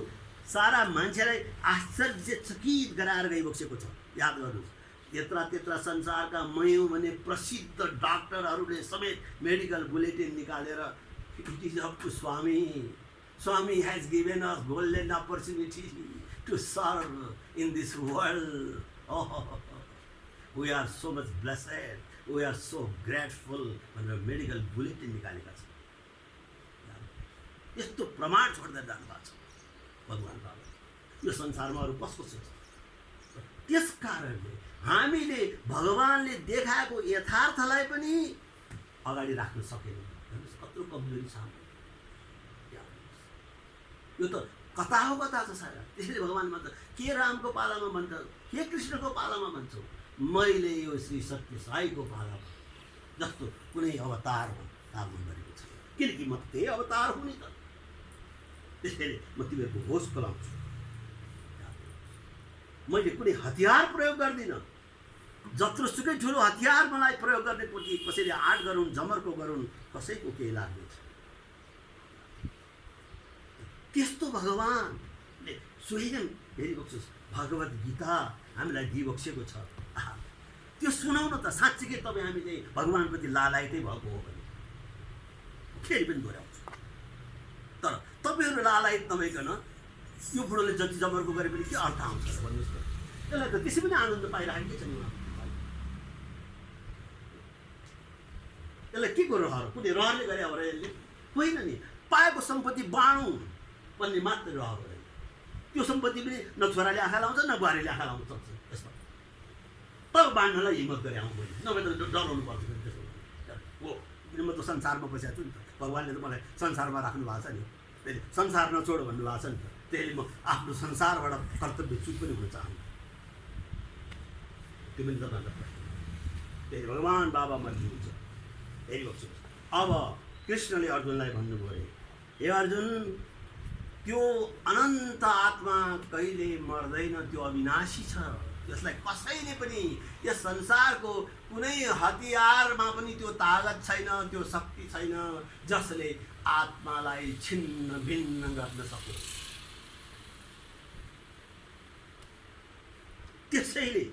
सारा मान्छेलाई आश्चर्यचकित गराएर गइबक्सेको छ। याद गर्नुहोस्, त्यत्रा संसारका मयौँ भने प्रसिद्ध डाक्टरहरूले समेत मेडिकल बुलेटिन निकालेर it is up to Swami has given us golden opportunity to serve in this world. Oh, we are so much blessed, we are so grateful भनेर मेडिकल बुलेटिन निकालेका छन्। यस्तो प्रमाण छोड्दै जानुभएको छ भगवान बाबा। यो संसारमा अरू कसको छ? त्यस कारणले हामीले भगवानले देखाएको यथार्थलाई पनि अगाडि राख्न सकेनौँ। हेर्नुहोस् कत्रो कमजोरी छ हाम्रो। यो त कता हो कता छ सारा। त्यसैले भगवान भन्छ, के रामको पालामा भन्छ, के कृष्णको पालामा भन्छौ, मैले यो श्री सत्य साईको पालामा जस्तो कुनै अवतारमा काम गरेको छ। किनकि म त्यही अवतार हुँ नि त। त्यसैले म तिमीहरूको होस खोलाउँछु। मैले कुनै हतियार प्रयोग गर्दिनँ। जत्रोसुकै ठुलो हतियार मलाई प्रयोग गर्ने पछि कसैले आँट गरून्, जमर्को गरून्, कसैको केही लाग्दैन। त्यस्तो भगवानले स्वयं हेरिबक्सोस्, भगवत गीता हामीलाई दिइबक्सेको छ। त्यो सुनाउन त साँच्चीकै तपाईँ हामी चाहिँ भगवानप्रति लालायतै भएको हो भने फेरि पनि दोहोऱ्याउँछु। तर तपाईँहरू लालायत नभइकन यो बुढोले जति जबरको गरे पनि के अर्थ आउँछ र भन्नुहोस् त। त्यसलाई त त्यसै पनि आनन्द पाइराखेकै छ नि। यसलाई के को रहर? कुनै रहरले गरे हो र यसले? होइन नि, पाएको सम्पत्ति बाँडौँ भन्ने मात्र रहर हो। त्यो सम्पत्ति पनि न छोराले आँखा लाउँछ न बुहारीले आँखा लाउन सक्छ। यसमा तब बाँड्नलाई हिम्मत गरे आउँ मैले, नभए त डराउनु पर्छ। त्यसो हो, म त संसारमा बसेको छु नि त। भगवानले त मलाई संसारमा राख्नु भएको छ नि। त्यसले संसार नछोड भन्नुभएको छ नि त। त्यसले म आफ्नो संसारबाट कर्तव्यच्युत पनि हुन चाहन्छु। त्यो पनि तपाईँलाई प्रश्न। त्यही भगवान बाबा मर्जी हुन्छ। हेरिबक्छु। अब कृष्णले अर्जुनलाई भन्नुभयो, हे अर्जुन, त्यो अनन्त आत्मा कहिले मर्दैन, त्यो अविनाशी छ। त्यसलाई कसैले पनि यस संसारको कुनै हतियारमा पनि त्यो तागत छैन, त्यो शक्ति छैन जसले आत्मालाई छिन्न भिन्न गर्न सकोस्। त्यसैले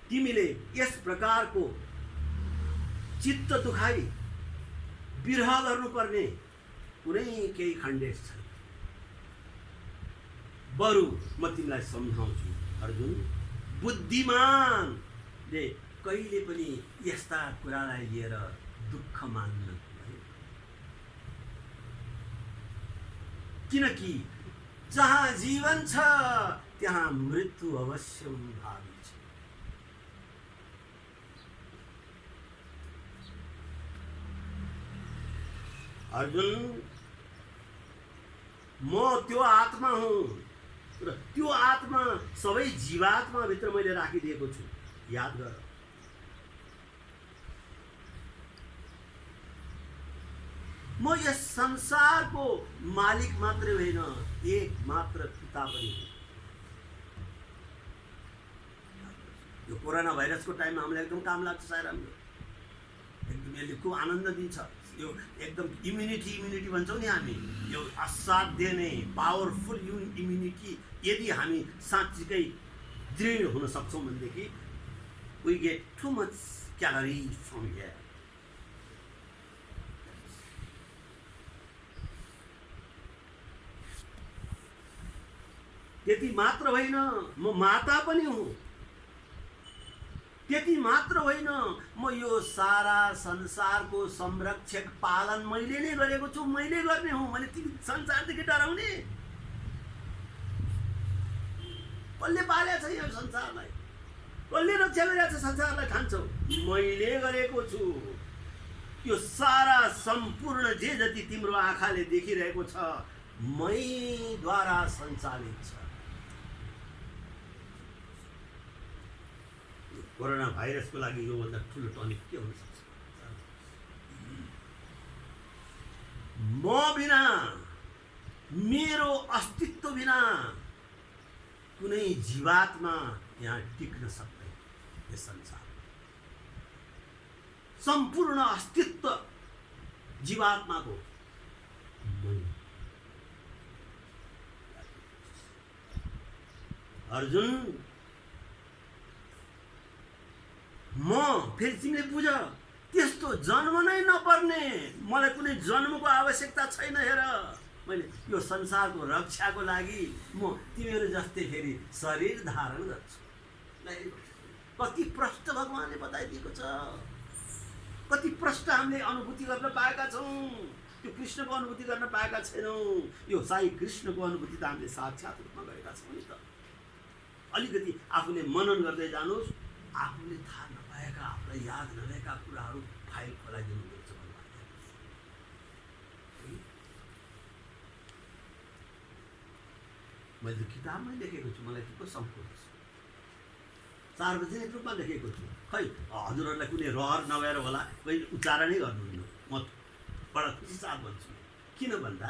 तिमीले यस प्रकारको चित्त दुखाई विरह गर्नुपर्ने कुनै केही खण्डेस छैन। बरु म तिमीलाई सम्झाउँछु अर्जुन, बुद्धिमानले कहिले पनि यस्ता कुरालाई लिएर दुःख मान्न भयो, किनकि जहाँ जीवन छ त्यहाँ मृत्यु अवश्य भावी छ। अर्जुन, म त्यो आत्मा हुँ र त्यो आत्मा सबै जीवात्मा भित्र मैले राखिदिएको छु, याद गर। म यस संसारको मालिक मात्रै होइन, एक मात्र पिता पनि हुँ। यो कोरोना भाइरसको टाइममा हामीलाई एकदम काम लाग्छ सायद, हाम्रो एकदम यसले खूब आनन्द दिन्छ। यो एकदम इम्युनिटी भन्छौँ नि हामी, यो असाध्य नै पावरफुल इम्युनिटी यदि हामी साँच्चीकै दृढ हुन सक्छौँ भनेदेखि we get too much calories from here. त्यति मात्र होइन, म माता पनि हुँ। त्यति मात्र होइन, म यो सारा संसारको संरक्षक पालन मैले नै गरेको छु, मैले गर्ने हुँ। मैले तिमी संसारदेखि डराउने? कसले पालेको छ यो संसारलाई? कसले रक्षा गरेको छ संसारलाई? खान्छौ? मैले गरेको छु। यो सारा सम्पूर्ण जे जति तिम्रो आँखाले देखिरहेको छ मैद्वारा सञ्चालित छ। कोरोना भाइरसको लागि योभन्दा ठुलो टनिक के हुन सक्छ? म बिना, मेरो अस्तित्व बिना कुनै जीवात्मा यहाँ टिक्न सक्दैन। यस संसार सम्पूर्ण अस्तित्व जीवात्माको अर्जुन, म फेरि तिमीले बुझ, त्यस्तो जन्म नै नपर्ने, मलाई कुनै जन्मको आवश्यकता छैन। हेर, मैले यो संसारको रक्षाको लागि म तिमीहरू जस्तै फेरि शरीर धारण गर्छु। कति प्रष्ट भगवानले बताइदिएको छ, कति प्रष्ट हामीले अनुभूति गर्न पाएका छौँ। त्यो कृष्णको अनुभूति गर्न पाएका छैनौँ। यो साई कृष्णको अनुभूति त हामीले साक्षात् रूपमा गरेका छौँ नि त। अलिकति आफूले मनन गर्दै जानुहोस्, आफूले थाहा नपाएका, आफूलाई याद नभएका कुराहरू फाइल खोलाइदिनुहुन्छ भगवानले। मैले किताबमै लेखेको छु, मलाई के को सम्पूर्ण सार्वजनिक रूपमा लेखेको छु। खै हजुरहरूलाई कुनै रहर नभएर होला, कहिले उच्चारणै गर्नुहुन्न। म बडा खुसी साथ भन्छु। किन भन्दा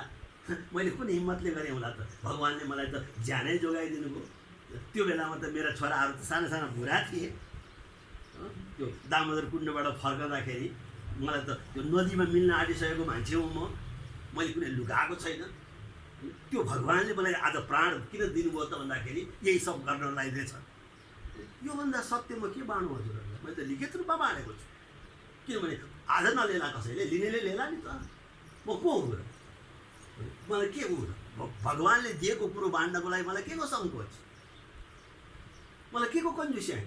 मैले कुन हिम्मतले गरेँ होला त? भगवानले मलाई त ज्यानै जोगाइदिनु भयो। त्यो बेलामा त मेरा छोराहरू त साना साना भुरा थिए। त्यो दामोदर कुण्डबाट फर्कँदाखेरि मलाई त त्यो नदीमा मिल्न आँटिसकेको मान्छे हुँ म। मैले कुनै लुकाएको छैन। त्यो भगवानले मलाई आज प्राण किन दिनुभयो त भन्दाखेरि यही सब गर्नलाई रहेछ। योभन्दा सत्य म के बाँड्नु हजुरहरूलाई? मैले त लिखित रूपमा बाँडेको छु। किनभने आज नलेला कसैले, लिनेले लेला नि त। म को हुँ र? मलाई के हो र? भगवानले दिएको कुरो बाँड्नको लागि मलाई के को सङ्कोच? मलाई के को कन्जुस्याङ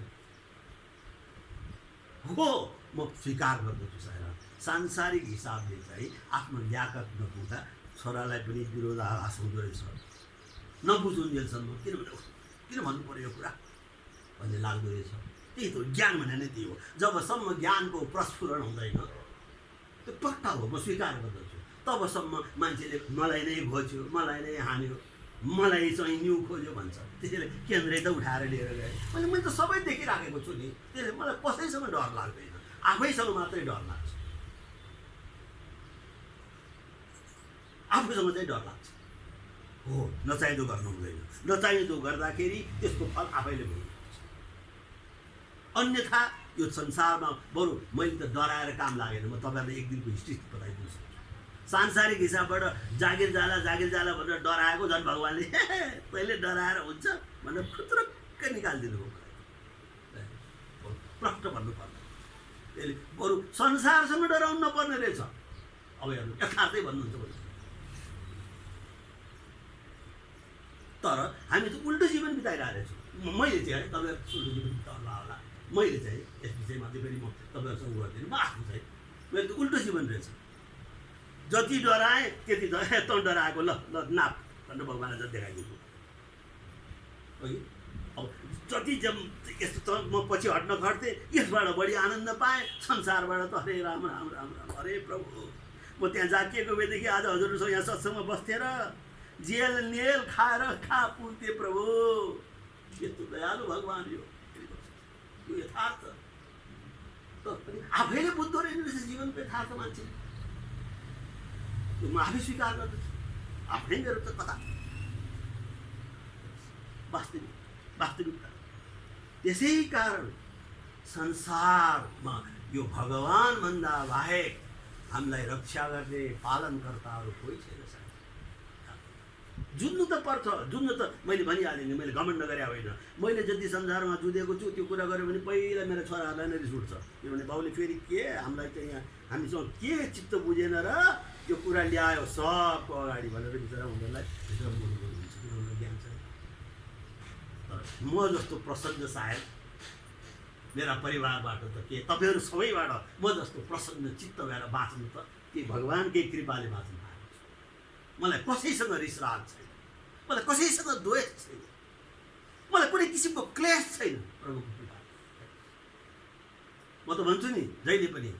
हो? म स्वीकार गर्दछु सायद सांसारिक हिसाबले चाहिँ आफ्नो ल्याकत नपुग्दा छोरालाई पनि विरोधाभास हुँदो रहेछ। नबुझुन्जेलसम्म किन भन्नु पर्यो यो कुरा भन्ने लाग्दो रहेछ। त्यही त ज्ञान भने नै त्यही हो। जबसम्म ज्ञानको प्रस्फुरण हुँदैन, त्यो पक्का हो, म स्वीकार गर्दछु। तबसम्म मान्छेले मलाई नै घोच्यो, मलाई नै हान्यो, मलाई चाहिँ न्यु खोज्यो भन्छ। त्यसैले केन्द्रै त उठाएर लिएर गए। मैले त सबै देखिराखेको छु नि। त्यसले मलाई कसैसँग डर लाग्दैन, आफैसँग मात्रै डर लाग्छ। आफूसँग चाहिँ डर लाग्छ। हो, नचाहिँदो गर्नु हुँदैन। नचाहिँदो गर्दाखेरि त्यसको फल आफैले भोग्नुपर्छ। अन्यथा यो संसारमा बरु मैले त डराएर काम लागेन। म तपाईँहरूलाई एक दिनको हिस्ट्री बताइदिनु सक्छु। सांसारिक हिसाबबाट जागिर जाला भनेर डराएको झन् भगवानले पहिले डराएर हुन्छ भनेर खुत्रुक्क निकालिदिनु भयो। प्रष्ट भन्नुपर्छ। त्यसले बरु संसारसँग डराउनु नपर्ने रहेछ। अब हेर्नु, यथार्थै भन्नुहुन्छ भने तर हामी त उल्टो जीवन बिताइरहेको छौँ। मैले चाहिँ है तपाईँहरू सुन्नु पनि तल्ला होला, मैले चाहिँ यस विषयमा चाहिँ फेरि म तपाईँहरूसँग गर्दिनँ। म आफू चाहिँ मेरो त उल्टो जीवन रहेछ। जति डराएँ त्यति डराएँ, त डराएको ल ल नाप भनेर भगवान्लाई जति देखाइदिनु हो कि। अब जति यस्तो त म पछि हट्न खट्थेँ, यसबाट बढी आनन्द पाएँ संसारबाट त। हरे राम राम राम राम, हरे प्रभु। म त्यहाँ जाकिएको भएदेखि आज हजुरसँग यहाँ सत्सङ्गमा बस्थेँ र जेल नेल खाएर खा पुग्थेँ प्रभु। यस्तो दयालु भगवान् यो यथार्थ आफैले बुझ्दो रहेछ जीवनको यथार्थ मान्छे। म आफै स्वीकार गर्दछु, आफ्नै मेरो त कथा वास्तविकता। त्यसै कारण संसारमा यो भगवान्भन्दा बाहेक हामीलाई रक्षा गर्ने पालनकर्ताहरू कोही छैन। जुझ्नु त पर्छ, जुझ्नु त मैले भनिहालेँ नि, मैले घमण्ड गरे होइन। मैले जति संसारमा जुधेको छु त्यो कुरा गऱ्यो भने पहिला मेरो छोराहरूलाई नै रिस उठ्छ। किनभने बाउले फेरि के हामीलाई चाहिँ यहाँ हामीसँग के चित्त बुझेन र यो कुरा ल्यायो सबको अगाडि भनेर बिचरा उनीहरूलाई भित्र बोल्नुहुन्छ, उनीहरूलाई ज्ञान छैन। तर म जस्तो प्रसन्न सायद मेरा परिवारबाट त के तपाईँहरू सबैबाट म जस्तो प्रसन्न चित्त भएर बाँच्नु त के भगवान्कै कृपाले बाँच्नु भएको छ। मलाई कसैसँग रिस राग छैन, मलाई कसैसँग द्वेष छैन, मलाई कुनै किसिमको क्लेश छैन प्रभुको कृपा। म त भन्छु नि जहिले पनि,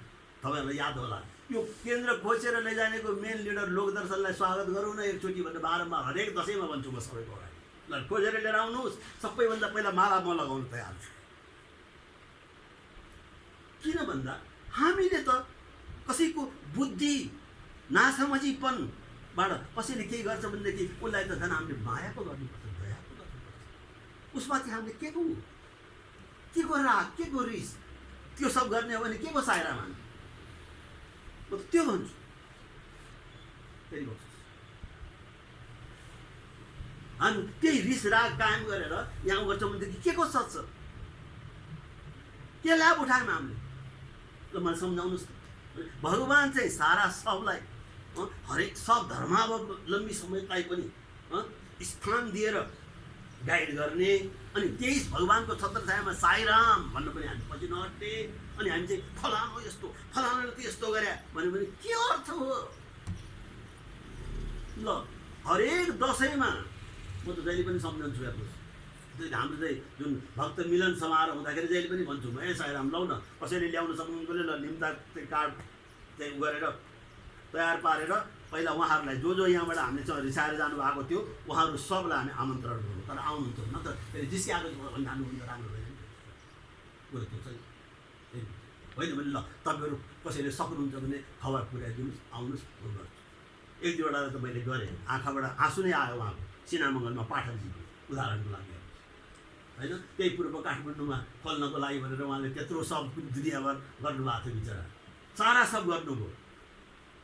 तपाईँहरूलाई याद होला यो केन्द्र खोजेर लैजानेको मेन लिडर लोकदर्शनलाई स्वागत गरौँ न एकचोटि भनेर बारम्बार हरेक दशैँमा भन्छु म सबैको अगाडि। ल खोजेर लिएर आउनुहोस्, सबैभन्दा पहिला माला म लगाउनु तयार छु। किन भन्दा हामीले त कसैको बुद्धि नासमझीपनबाट कसैले केही गर्छ भनेदेखि उसलाई त झन् हामीले माया पो गर्नुपर्छ, दया पो गर्नुपर्छ। उसमाथि हामीले के को राग, के को रिस, त्यो सब गर्ने हो भने के को सायरा मान। म त त्यो भन्छु। फेरि भन्छु हामी त्यही रिस राग कायम गरेर यहाँ गर्छौँ भनेदेखि के को सच्छ, के लाभ उठायौँ हामीले? ल मलाई सम्झाउनुहोस् त। भगवान् चाहिँ सारा सबलाई हरेक सब धर्मावलम्बी समेतलाई पनि स्थान दिएर गाइड गर्ने, अनि त्यही भगवान्को छत्रछायामा साईराम भन्नु पनि हामी पछि नहट्ने। अनि हामी चाहिँ फलानु यस्तो फलानुले त यस्तो गरे भन्यो भने के अर्थ हो? ल हरेक दसैँमा म त जहिले पनि सम्झन्छु। हेर्नुहोस् हाम्रो चाहिँ जुन भक्त मिलन समारोह हुँदाखेरि जहिले पनि भन्छु म, ए साईराम लौ न, कसैले ल्याउन सक्नुहुन्छ ल निम्ता कार्ड चाहिँ गरेर तयार पारेर पहिला उहाँहरूलाई जो यहाँबाट हामीले रिसाएर जानुभएको थियो उहाँहरू सबलाई हामी आमन्त्रण गर्नु, तर आउनुहुन्छ न त फेरि जिस्काएको भने जानुहुन्छ राम्रो होइन। बरु त्यो चाहिँ होइन भने ल तपाईँहरू कसैले सक्नुहुन्छ भने खबर पुर्याइदिनुहोस्, आउनुहोस्, म गर्छु। एक दुईवटा त मैले गरेँ, आँखाबाट आँसु नै आयो उहाँको सिनामङ्गलमा पाठकजीको उदाहरणको लागि होइन। त्यही पूर्व काठमाडौँमा खोल्नको लागि भनेर उहाँले त्यत्रो सब दुनियाँभर गर्नुभएको थियो बिचरा, सारा सब गर्नुभयो।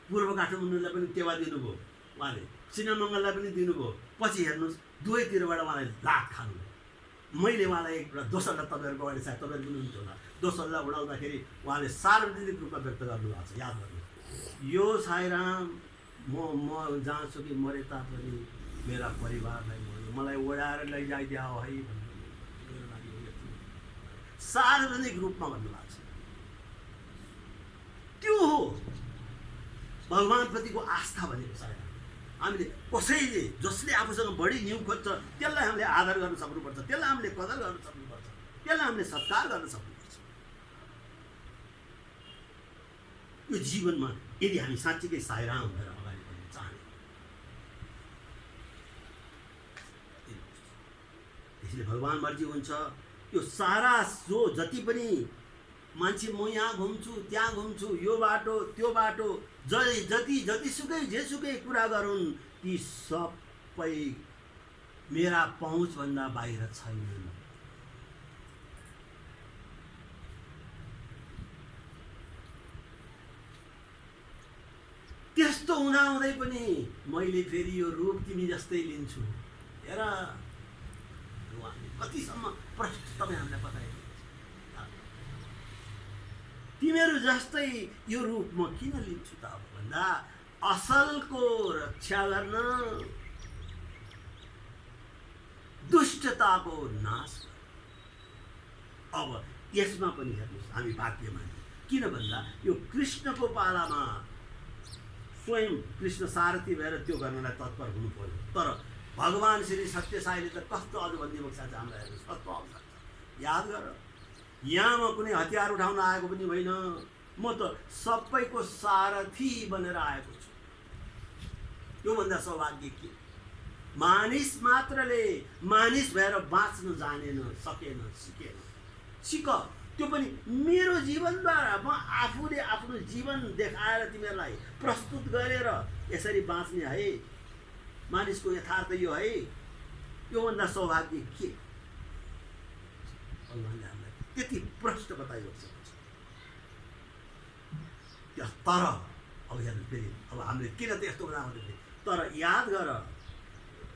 पूर्व काठमाडौँलाई पनि टेवा दिनुभयो उहाँले, सिनामङ्गललाई पनि दिनुभयो। पछि हेर्नुहोस् दुवैतिरबाट उहाँलाई लाख खानुभयो। मैले उहाँलाई एकपल्ट दोस्रोलाई तपाईँहरूको अगाडि सायद तपाईँहरू पनि हुनुहुन्छ होला, दोस्रोलाई उडाउँदाखेरि उहाँले सार्वजनिक रूपमा व्यक्त गर्नुभएको छ। याद गर्नुहोस्, यो साईराम म जहाँसुकै मरे तापनि मेरा परिवारलाई मलाई ओढाएर लैजाइदिया हो है भन्नु मेरो लागि सार्वजनिक रूपमा भन्नुभएको छ। त्यो हो भगवान्प्रतिको आस्था भनेको। सायद हामीले कसैले जसले आफूसँग बढी न्यु खोज्छ त्यसलाई हामीले आदर गर्न सक्नुपर्छ, त्यसलाई हामीले कदर गर्न सक्नुपर्छ, त्यसलाई हामीले सत्कार गर्न सक्नुपर्छ। यो जीवनमा यदि हामी साँच्चीकै साईराम भएर अगाडि बढ्न चाहने, त्यसैले भगवान् मर्जी हुन्छ। यो सारा जो जति पनि मान्छे म यहाँ घुम्छु त्यहाँ घुम्छु, यो बाटो त्यो बाटो, जतिसुकै जेसुकै कुरा गरून्, ती सबै मेरा पहुँचभन्दा बाहिर छैनन्। त्यस्तो हुँदाहुँदै पनि मैले फेरि यो रूप तिमी जस्तै लिन्छु। हेर कतिसम्म प्रश्न तपाईँ हामीलाई बताए, तिमीहरू जस्तै यो रूप म किन लिन्छु त भन्दा असलको रक्षा गर्न, दुष्टताको नाश गर। अब यसमा पनि हेर्नुहोस् हामी भाग्यमानी, किन भन्दा यो कृष्णको पालामा स्वयं कृष्ण सारथी भएर त्यो गर्नलाई तत्पर हुनु पर्यो। तर भगवान् श्री सत्यसाईले त कस्तो अनुभूति बक्सा छ हामीलाई, हेर्नुहोस् कस्तो अवसर छ। याद गर, यहाँ म कुनै हतियार उठाउन आएको पनि होइन, म त सबैको सारथी बनेर आएको छु। योभन्दा सौभाग्य के? मानिस मात्रले मानिस भएर बाँच्न जानेन, सकेन, सिकेन। सिक, त्यो पनि मेरो जीवनद्वारा। म आफूले आफ्नो जीवन देखाएर तिमीहरूलाई प्रस्तुत गरेर यसरी बाँच्ने है। मानिसको यथार्थ यो है। योभन्दा सौभाग्य के? भगवान्ले हामीलाई त्यति प्रश्न बताइरहेको छ। तर अब हेर्नु फेरि, अब हामीले किन त यस्तो बनाएको थिएँ? तर याद गर,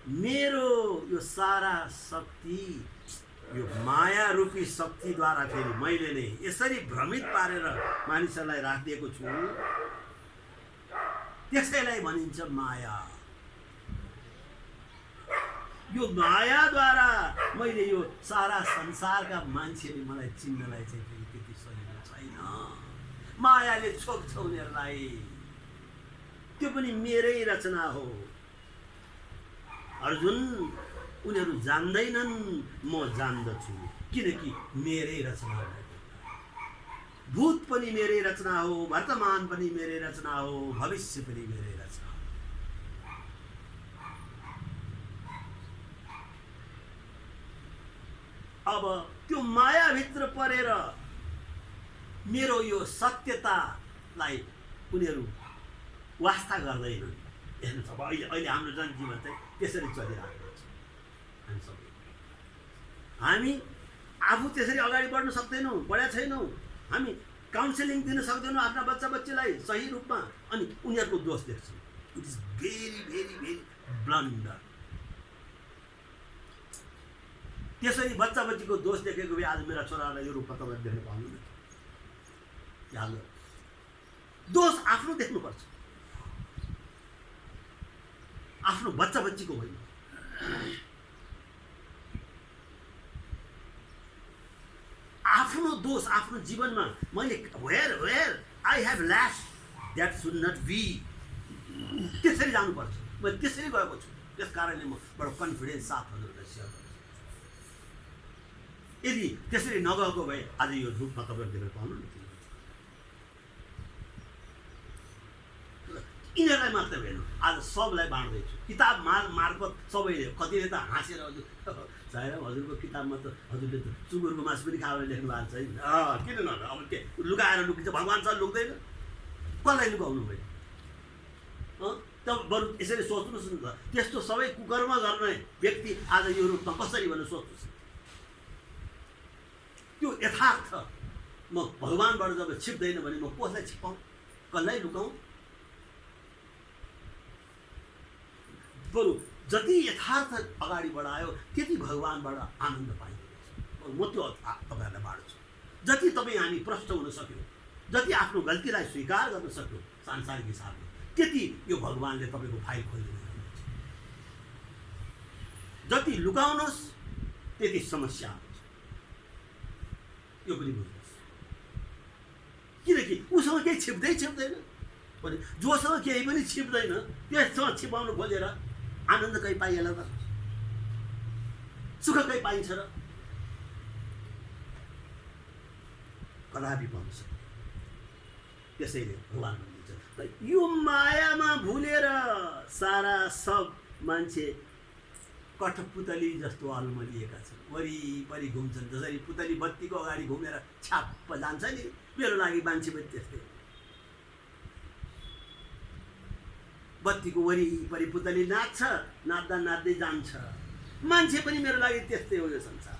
मेरो यो सारा शक्ति यो माया रूपी शक्तिद्वारा फेरि मैले नै यसरी भ्रमित पारेर मानिसहरूलाई राखिदिएको छु। त्यसैलाई भनिन्छ माया। यो मायाद्वारा मैले यो सारा संसारका मान्छेले मलाई चिन्नलाई चाहिँ फेरि त्यति सजिलो छैन। मायाले छोप्छ उनीहरूलाई। त्यो पनि मेरै रचना हो। अर्जुन, उनीहरू जान्दैनन्, म जान्दछु, किनकि मेरै रचना हो। भूत पनि मेरै रचना हो, वर्तमान पनि मेरै रचना हो, भविष्य पनि मेरै रचना हो। अब त्यो मायाभित्र परेर मेरो यो सत्यतालाई उनीहरू वास्ता गर्दैनन्। हेर्नुहोस्, अब अहिले हाम्रो जनजीवन चाहिँ त्यसरी चलिरहेको छ। हामी आफू त्यसरी अगाडि बढ्न सक्दैनौँ, बढेका छैनौँ। हामी काउन्सिलिङ दिन सक्दैनौँ आफ्ना बच्चा बच्चीलाई सही रूपमा, अनि उनीहरूको दोष देख्छौँ। It is very very very blunder. त्यसरी बच्चा बच्चीको दोष देखेको भए आज मेरा छोरालाई यो रूपमा तपाईँले देख्न पाउनुहुन्न। याद गर्नु, दोष आफ्नो देख्नुपर्छ, आफ्नो बच्चा बच्चीको होइन। आफ्नो दोष आफ्नो जीवनमा मैले where I have lapse that should not be, त्यसरी जानुपर्छ। मैले त्यसरी गएको छु। त्यस कारणले म बडो कन्फिडेन्स साथ हजुरलाई सेयर गर्छु। यदि त्यसरी नगएको भए आज यो रूपमा तपाईँहरू देख्न पाउनुहुन्न। यिनीहरूलाई मात्र होइन, आज सबलाई बाँड्दैछु। किताब मार्फत सबैले, कतिले त हाँसेर हजुर सायद हजुरको किताबमा त हजुरले त सुँगुरको मासु पनि खाएर लेख्नु भएको छ। किन न? अब के लुकाएर लुकिन्छ? भगवान् सर लुक्दैन, कसलाई लुकाउनु भयो? त बरु यसरी सोच्नुहोस् न त, त्यस्तो सबै कुकर्म गर्ने व्यक्ति आज यो रूपमा कसरी भनेर सोच्नुहोस्। त्यो यथार्थ म भगवान्बाट जब छिप्दैन भने म कसलाई छिपाउँ, कसलाई लुकाउँ? बरु जति यथार्थ अगाडि बढायो त्यति भगवान्बाट आनन्द पाइन्छ। म त्यो तपाईँहरूलाई बाँड्छु। जति तपाईँ हामी प्रष्ट हुन सक्यौँ, जति आफ्नो गल्तीलाई स्वीकार गर्न सक्यौँ सांसारिक हिसाबले, त्यति यो भगवान्ले तपाईँको फाइल खोलिदिनु हुन्छ। जति लुकाउनुहोस् त्यति समस्या हुन्छ। यो पनि बुझ्नुहोस्, किनकि उसँग केही छिप्दैन भने जोसँग केही पनि छिप्दैन त्यससँग छिपाउनु खोजेर आनन्द कहीँ पाइएला त? सुख कहीँ पाइन्छ र? कदापि पाउन सक्छ। त्यसैले भगवान् भनिन्छ यो मायामा भुलेर सारा सब मान्छे कठपुतली जस्तो अल्मलिएका छन्, वरिपरि घुम्छन्। जसरी पुतली बत्तीको अगाडि घुमेर छाप्प जान्छ नि, मेरो लागि मान्छे पनि त्यस्तै। बत्तीको वरिपरि पुतली नाच्छ, नाच्दा नाच्दै जान्छ। मान्छे पनि मेरो लागि त्यस्तै हो यो संसार।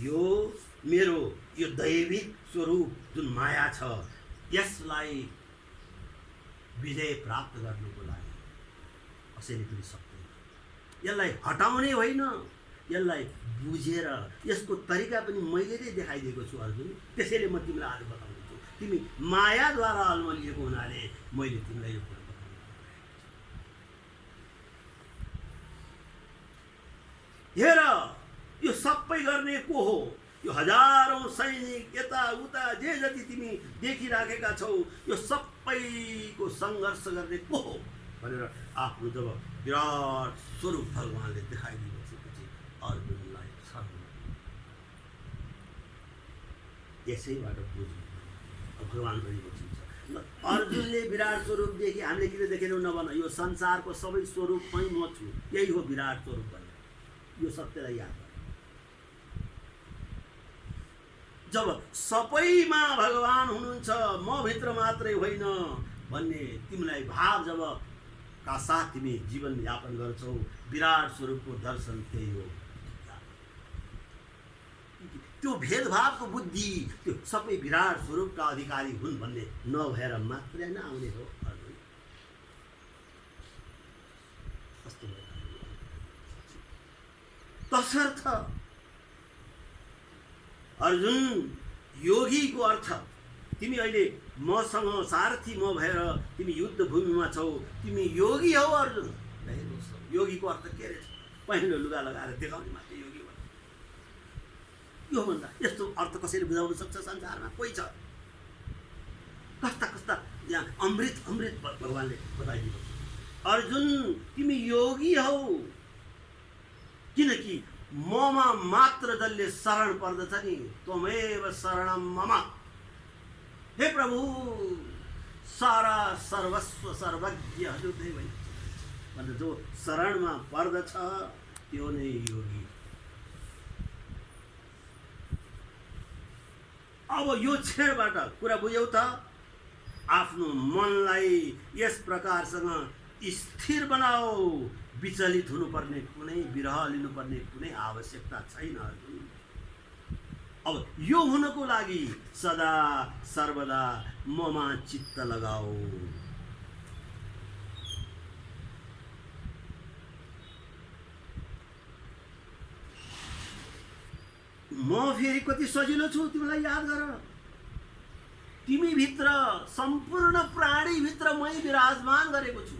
यो मेरो यो दैविक स्वरूप जुन माया छ, यसलाई विजय प्राप्त गर्नुको लागि कसैले पनि सक्दैन। यसलाई हटाउने होइन, यसलाई बुझेर यसको तरिका पनि मैले नै देखाइदिएको छु अर्जुन। त्यसैले म तिमीलाई आज बताउँछु तिमी मायाद्वारा अल्मलिएको हुनाले मैले तिमीलाई यो कुरा बताउनु। हेर, यो सबै गर्ने को हो? यो हजारौं सैनिक यताउता जे जति तिमी देखिराखेका छौ, यो सबैको सङ्घर्ष गर्ने को हो भनेर आफ्नो जब विराट स्वरूप भगवानले देखाइदिएपछि अर्जुनलाई शरण यसैबाट बुझ्नु भगवान पनि बुझिन्छ। अर्जुनले विराट स्वरूप देखि हामीले किन देखेनौँ नभन, यो संसारको सबै स्वरूपमै म छु, यही हो विराट स्वरूप भन्ने यो सत्यलाई याद गर। जब सबैमा भगवान हुनुहुन्छ, म भित्र मात्रै होइन भन्ने तिमीलाई भाव जब का साथ तिमी जीवन यापन गर्छौ, विराट स्वरूपको दर्शन त्यही हो। त्यो भेदभावको बुद्धि, त्यो सबै विराट स्वरूपका अधिकारी हुन् भन्ने नभएर मात्रै नआउने हो अर्जुन। तसर्थ अर्जुन, योगीको अर्थ तिमी अहिले मसँग सारथी म भएर तिमी युद्ध भूमिमा छौ, तिमी योगी हौ अर्जुन। योगीको अर्थ के रहेछ? पहिलो लुगा लगाएर देखाउने मात्रै योगी हो। यो भन्दा यस्तो अर्थ कसैले बुझाउन सक्छ संसारमा? कोही छ? कस्ता कस्ता यहाँ अमृत अमृत भगवानले बताइदिनु। अर्जुन, तिमी योगी हौ, किनकि ममा मात्र जसले शरण पर्दछ नि, त्वमेव शरणम मम। हे प्रभु, सारा सर्वस्व सर्वज्ञ हजुरले भनेर जो शरणमा पर्दछ त्यो नै योगी। अब यो क्षणबाट कुरा बुझ्यौ त? आफ्नो मनलाई यस प्रकारसँग स्थिर बनाओ, विचलित हुनुपर्ने कुनै विरह लिनुपर्ने कुनै आवश्यकता छैन अर्जुन। अब यो हुनको लागि सदा सर्वदा ममा चित्त लगाओ। म फेरि कति सजिलो छु तिमीलाई याद गर। तिमी भित्र सम्पूर्ण प्राणी भित्र मै विराजमान गरेको छु,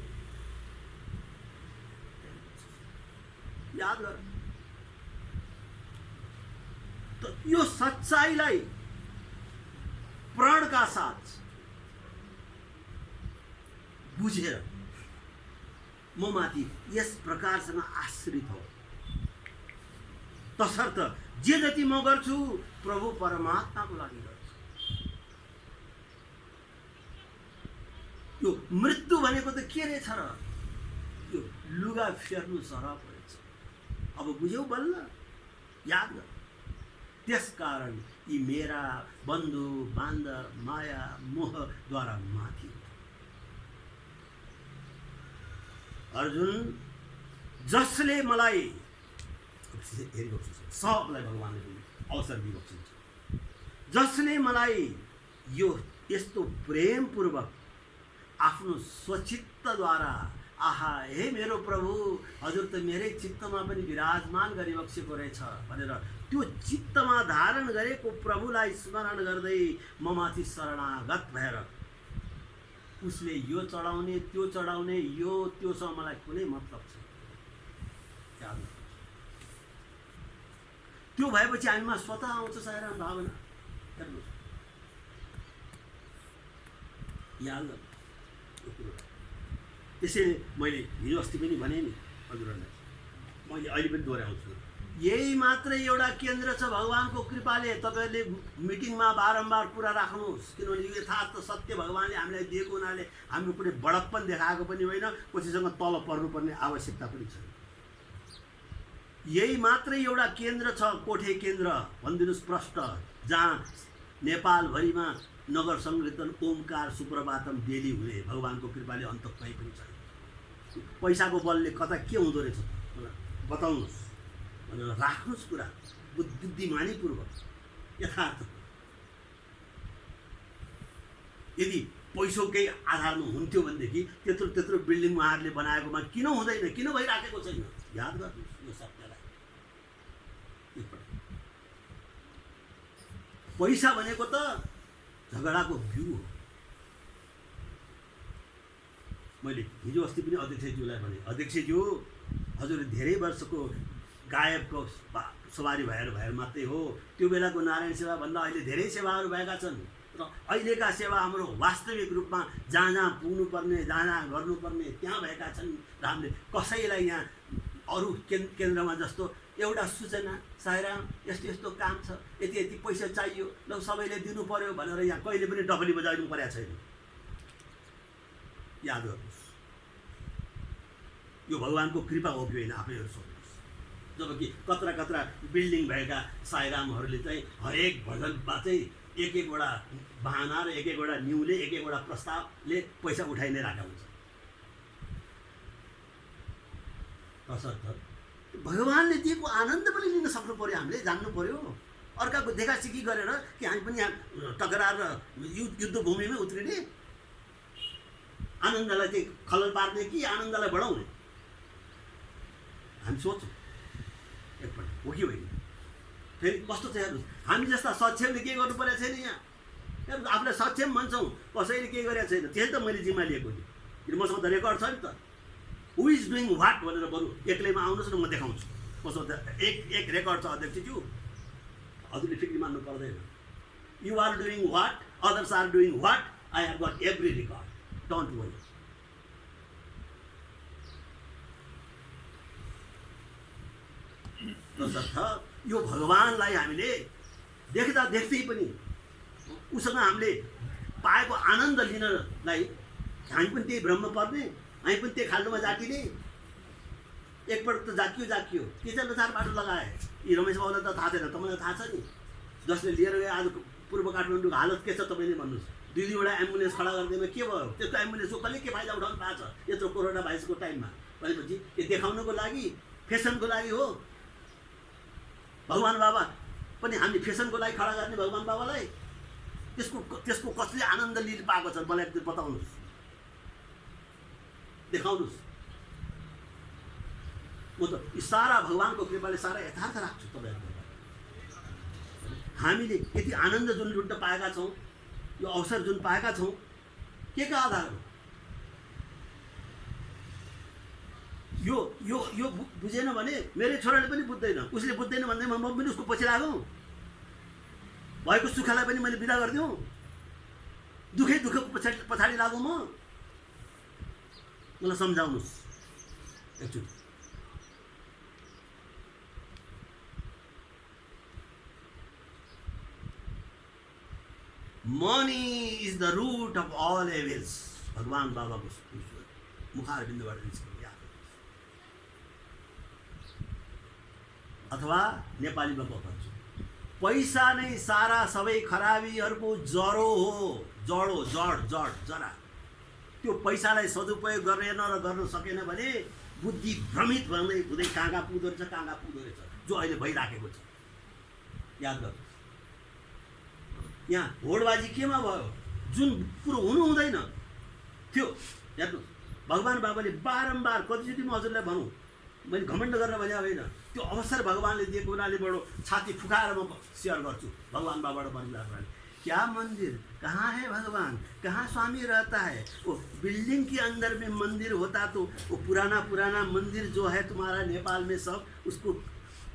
याद गर। तो यो सच्चाइलाई प्रणका साथ बुझेर म माथि यस प्रकारसँग आश्रित हो। तसर्थ जे जति म गर्छु प्रभु परमात्माको लागि गर्छु। यो मृत्यु भनेको त के रहेछ र? यो लुगा फेर्नु सरह परेछ। अब बुझ्यौ बल्ल? याद गर। त्यसकारण यी मेरा बन्धु बान्धव माया मोहद्वारा माथि अर्जुन, जसले मलाई सबलाई भगवानले अवसर दिइबक्सिन्छ, जसले मलाई यो यस्तो प्रेमपूर्वक आफ्नो स्वचित्तद्वारा, आहा हे मेरो प्रभु, हजुर त मेरै चित्तमा पनि विराजमान गरिबक्सेको रहेछ भनेर त्यो चित्तमा धारण गरेको प्रभुलाई स्मरण गर्दै म माथि शरणागत भएर उसले यो चढाउने त्यो चढाउने यो त्योसँग मलाई कुनै मतलब छैन। त्यो भएपछि हामीमा स्वतः आउँछ सारा भावना। हेर्नुहोस्, याद गर्नु। त्यसैले मैले हिजो अस्ति पनि भने नि हजुरहरूलाई, मैले अहिले पनि दोहोऱ्याउँछु, यही मात्रै एउटा केन्द्र छ भगवानको कृपाले। तपाईँहरूले मिटिङमा बारम्बार कुरा राख्नुहोस्, किनभने यो यथार्थ सत्य भगवानले हामीलाई दिएको हुनाले हाम्रो कुनै बडप्पन देखाएको पनि होइन, कसैसँग तल पर्नुपर्ने आवश्यकता पनि छैन। यही मात्रै एउटा केन्द्र छ, कोठे केन्द्र भनिदिनुहोस् प्रष्ट, जहाँ नेपालभरिमा नगर संकीर्तन ओमकार सुप्रभातम डेली हुने भगवानको कृपाले अन्त कहीँ पनि छैन। पैसाको बलले कता के हुँदो रहेछ बताउनुहोस् भनेर राख्नुहोस् कुरा बुद्धिमानीपूर्वक यथार्थ। यदि पैसोकै आधारमा हुन्थ्यो भनेदेखि त्यत्रो त्यत्रो बिल्डिङ उहाँहरूले बनाएकोमा किन हुँदैन, किन भइराखेको छैन? याद गर्नुहोस् यो सत्यलाई। पैसा भनेको त झगडाको बिउ हो। मैले हिजो अस्ति पनि अध्यक्षज्यूलाई भने, अध्यक्षज्यू हजुर धेरै वर्षको गायबको सवारी भएर मात्रै हो, त्यो बेलाको नारायण सेवाभन्दा अहिले धेरै सेवाहरू भएका छन् र अहिलेका सेवा हाम्रो वास्तविक रूपमा जहाँ जहाँ पुग्नुपर्ने, जहाँ जहाँ गर्नुपर्ने त्यहाँ भएका छन् र हामीले कसैलाई यहाँ अरू केन्द्रमा जस्तो एउटा सूचना, सायराम यस्तो यस्तो काम छ, यति यति पैसा चाहियो, ल सबैले दिनु पर्यो भनेर यहाँ कहिले पनि डबली बजाइनु परेको छैन। याद गर्नुहोस्, यो भगवानको कृपा हो कि होइन आफैहरू सोध्नुहोस्। जबकि कत्रा कत्रा बिल्डिङ भएका सायरामहरूले चाहिँ हरेक भजनमा चाहिँ एक एकवटा बहाना र एक एकवटा न्युले, एक एकवटा प्रस्तावले पैसा उठाइ नै राखेका हुन्छ। तसर्थ भगवानले दिएको आनन्द पनि लिन सक्नु पर्यो, हामीले जान्नु पर्यो। अर्काको देखासिखी गरेर कि हामी पनि यहाँ टकरार र युद्ध भूमिमै उत्रिने, आनन्दलाई चाहिँ खलल पार्ने कि आनन्दलाई बढाउने, हामी सोच्छौँ एकपल्ट हो कि होइन। फेरि कस्तो छ हेर्नुहोस्, हामी जस्ता सक्षमले के गर्नु परेको छैन यहाँ। हेर्नुहोस्, आफूलाई सक्षम भन्छौँ, कसैले केही गरेको छैन। त्यसै त मैले जिम्मा लिएको नि, किन मसँग त रेकर्ड छ नि त। हु इज डुइङ वाट भनेर बरु एक्लैमा आउनुहोस् न, म देखाउँछु। मसँग एक रेकर्ड छ अध्यक्षज्यू, हजुरले फिक्री मान्नु पर्दैन। You are doing what, others are doing what, I have got every record, don't worry. तसर्थ यो भगवानलाई हामीले देख्दा देख्दै पनि उसँग हामीले पाएको आनन्द लिनलाई हामी पनि त्यही भ्रममा पर्ने, हामी पनि त्यही खाल्डोमा जाकिने। एकपल्ट त जाकियो के चाहिँ चार बाटो लगाए। यी रमेश बाबुलाई त थाहा छैन, तपाईँलाई थाहा छ नि। जसले लिएर गए आज पूर्व काठमाडौँको हालत के छ तपाईँले भन्नुहोस्। दुई दुईवटा एम्बुलेन्स खडा गरिदिएमा के भयो? त्यसको एम्बुलेन्सको कसले के फाइदा उठाउनु पाएको छ यत्रो कोरोना भाइरसको टाइममा? भनेपछि यो देखाउनको लागि, फेसनको लागि हो। भगवान बाबा पनि हामीले फेसनको लागि खडा गर्ने भगवान बाबालाई त्यसको कसले आनन्द लिन पाएको छ मलाई एकचोटि बताउनुहोस्, देखाउनुहोस्। म त सारा भगवानको कृपाले सारा यथार्थ राख्छु तपाईँहरूको। हामीले यति आनन्द जुन लुट्न पाएका छौँ, यो अवसर जुन पाएका छौँ, के का आधार हो? यो यो यो बुझेन भने मेरै छोराले पनि बुझ्दैन, उसले बुझ्दैन भन्दैमा म पनि उसको पछि लागौँ, भएको सुखलाई पनि मैले बिदा गरिदिउँ, दुःखको पछाडि लागौँ म? मलाई सम्झाउनुहोस् एकचोटि। Money is the root of all evils, भगवान बाबाको मुखारबिन्दबाट निस्केको। अथवा नेपालीमा भन्छु, पैसा नै सारा सबै खराबीहरूको जरो हो, जरा। त्यो पैसालाई सदुपयोग गरेन र गर्न सकेन भने बुद्धि भ्रमित हुँदै कहाँ पुग्दो रहेछ, जो अहिले भइराखेको छ। याद गर्नुहोस्, यहाँ होडबाजी केमा भयो? जुन कुरो हुनु हुँदैन थियो। हेर्नुहोस्, भगवान बाबाले बारम्बार कतिचोटि म हजुरलाई भनौँ, मैले घमण्ड गरेर भने होइन, त्यो अवसर भगवानले दिएको हुनाले बडो छाती फुकाएर म सेयर गर्छु भगवान बाबाबाट भनिरहेको। क्या मंदिर, कहाँ है भगवान, कहाँ स्वामी रहता है? वो बिल्डिंग के अंदर में मंदिर होता तो वो पुराना मंदिर जो है तुम्हारा नेपाल में सब, उसको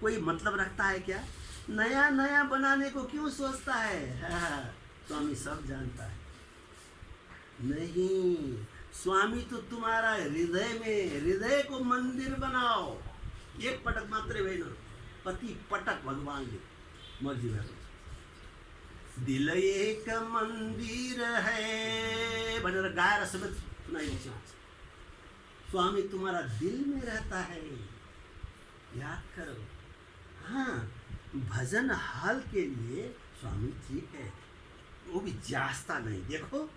कोई मतलब रखता है क्या? नया बनाने को क्यों सोचता है? स्वामी सब जानता है। नहीं, स्वामी तो तुम्हारा हृदय में, हृदय को मंदिर बनाओ। एक पटक मात्रै होइन, कति पटक भगवानले मर्जी भएको छ। दिल एक मंदिर है भनेर गाएर समेत सुनाइदिन्छ। स्वामी तुम्हारा दिल में रहता है, याद करो। हाँ, भजन हॉल के लिए स्वामी ठीक है, वो भी जास्ता नहीं। देखो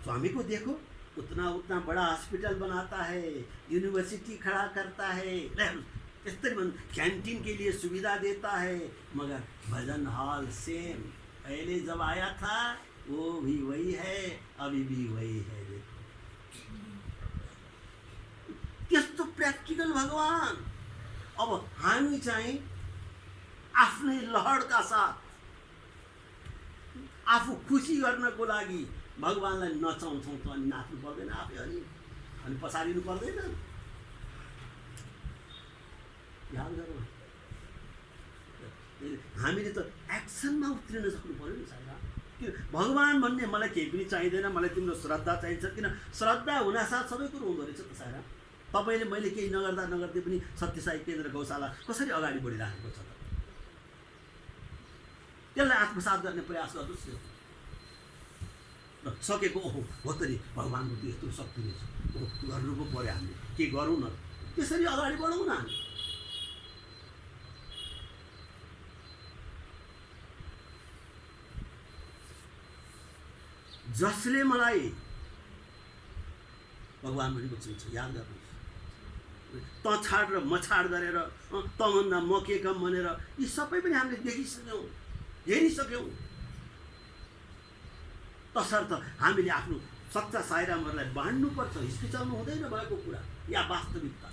स्वामी को देखो, उतना बड़ा हॉस्पिटल बनाता है, यूनिवर्सिटी खड़ा करता है, कैंटीन के लिए सुविधा देता है, मगर भजन हॉल सेम पहले जब आया था वो भी वही है, अभी भी वही है। देखो त्यस्तो प्र्याक्टिकल भगवान। अब हामी चाहिँ आफ्नै लहरका साथ आफू खुसी गर्नको लागि भगवानलाई नचाउँछौँ त अनि नाच्नु पर्दैन आफै अनि पछाडिनु पर्दैन। याद गरौँ, हामीले त एक्सनमा उत्रिन सक्नु पऱ्यो नि सायद। किन भगवान भन्ने मलाई केही पनि चाहिँदैन, मलाई तिम्रो श्रद्धा चाहिन्छ। किन श्रद्धा हुनासाथ सबै कुरो हुँदो रहेछ त सायद। तपाईँले मैले केही नगर्दै पनि सत्यसाई केन्द्र गौशाला कसरी अगाडि बढिराखेको छ त, त्यसलाई आत्मसात गर्ने प्रयास गर्नुहोस् न। र सकेको ओहो हो त नि भगवान्को त्यो यस्तो शक्ति रहेछ, ओहो गर्नु पो पऱ्यो, हामीले के गरौँ न, त्यसरी अगाडि बढौँ न हामी। जसले मलाई भगवान पनि बचाउँछ, याद गर्नुहोस्। त छाड र म छाड गरेर तभन्दा म के कम भनेर यी सबै पनि हामीले देखिसक्यौँ, हेरिसक्यौँ। तसर्थ हामीले आफ्नो सच्चा साईरामहरूलाई बाँड्नुपर्छ, हिचकिचाउनु हुँदैन भएको कुरा या वास्तविकता।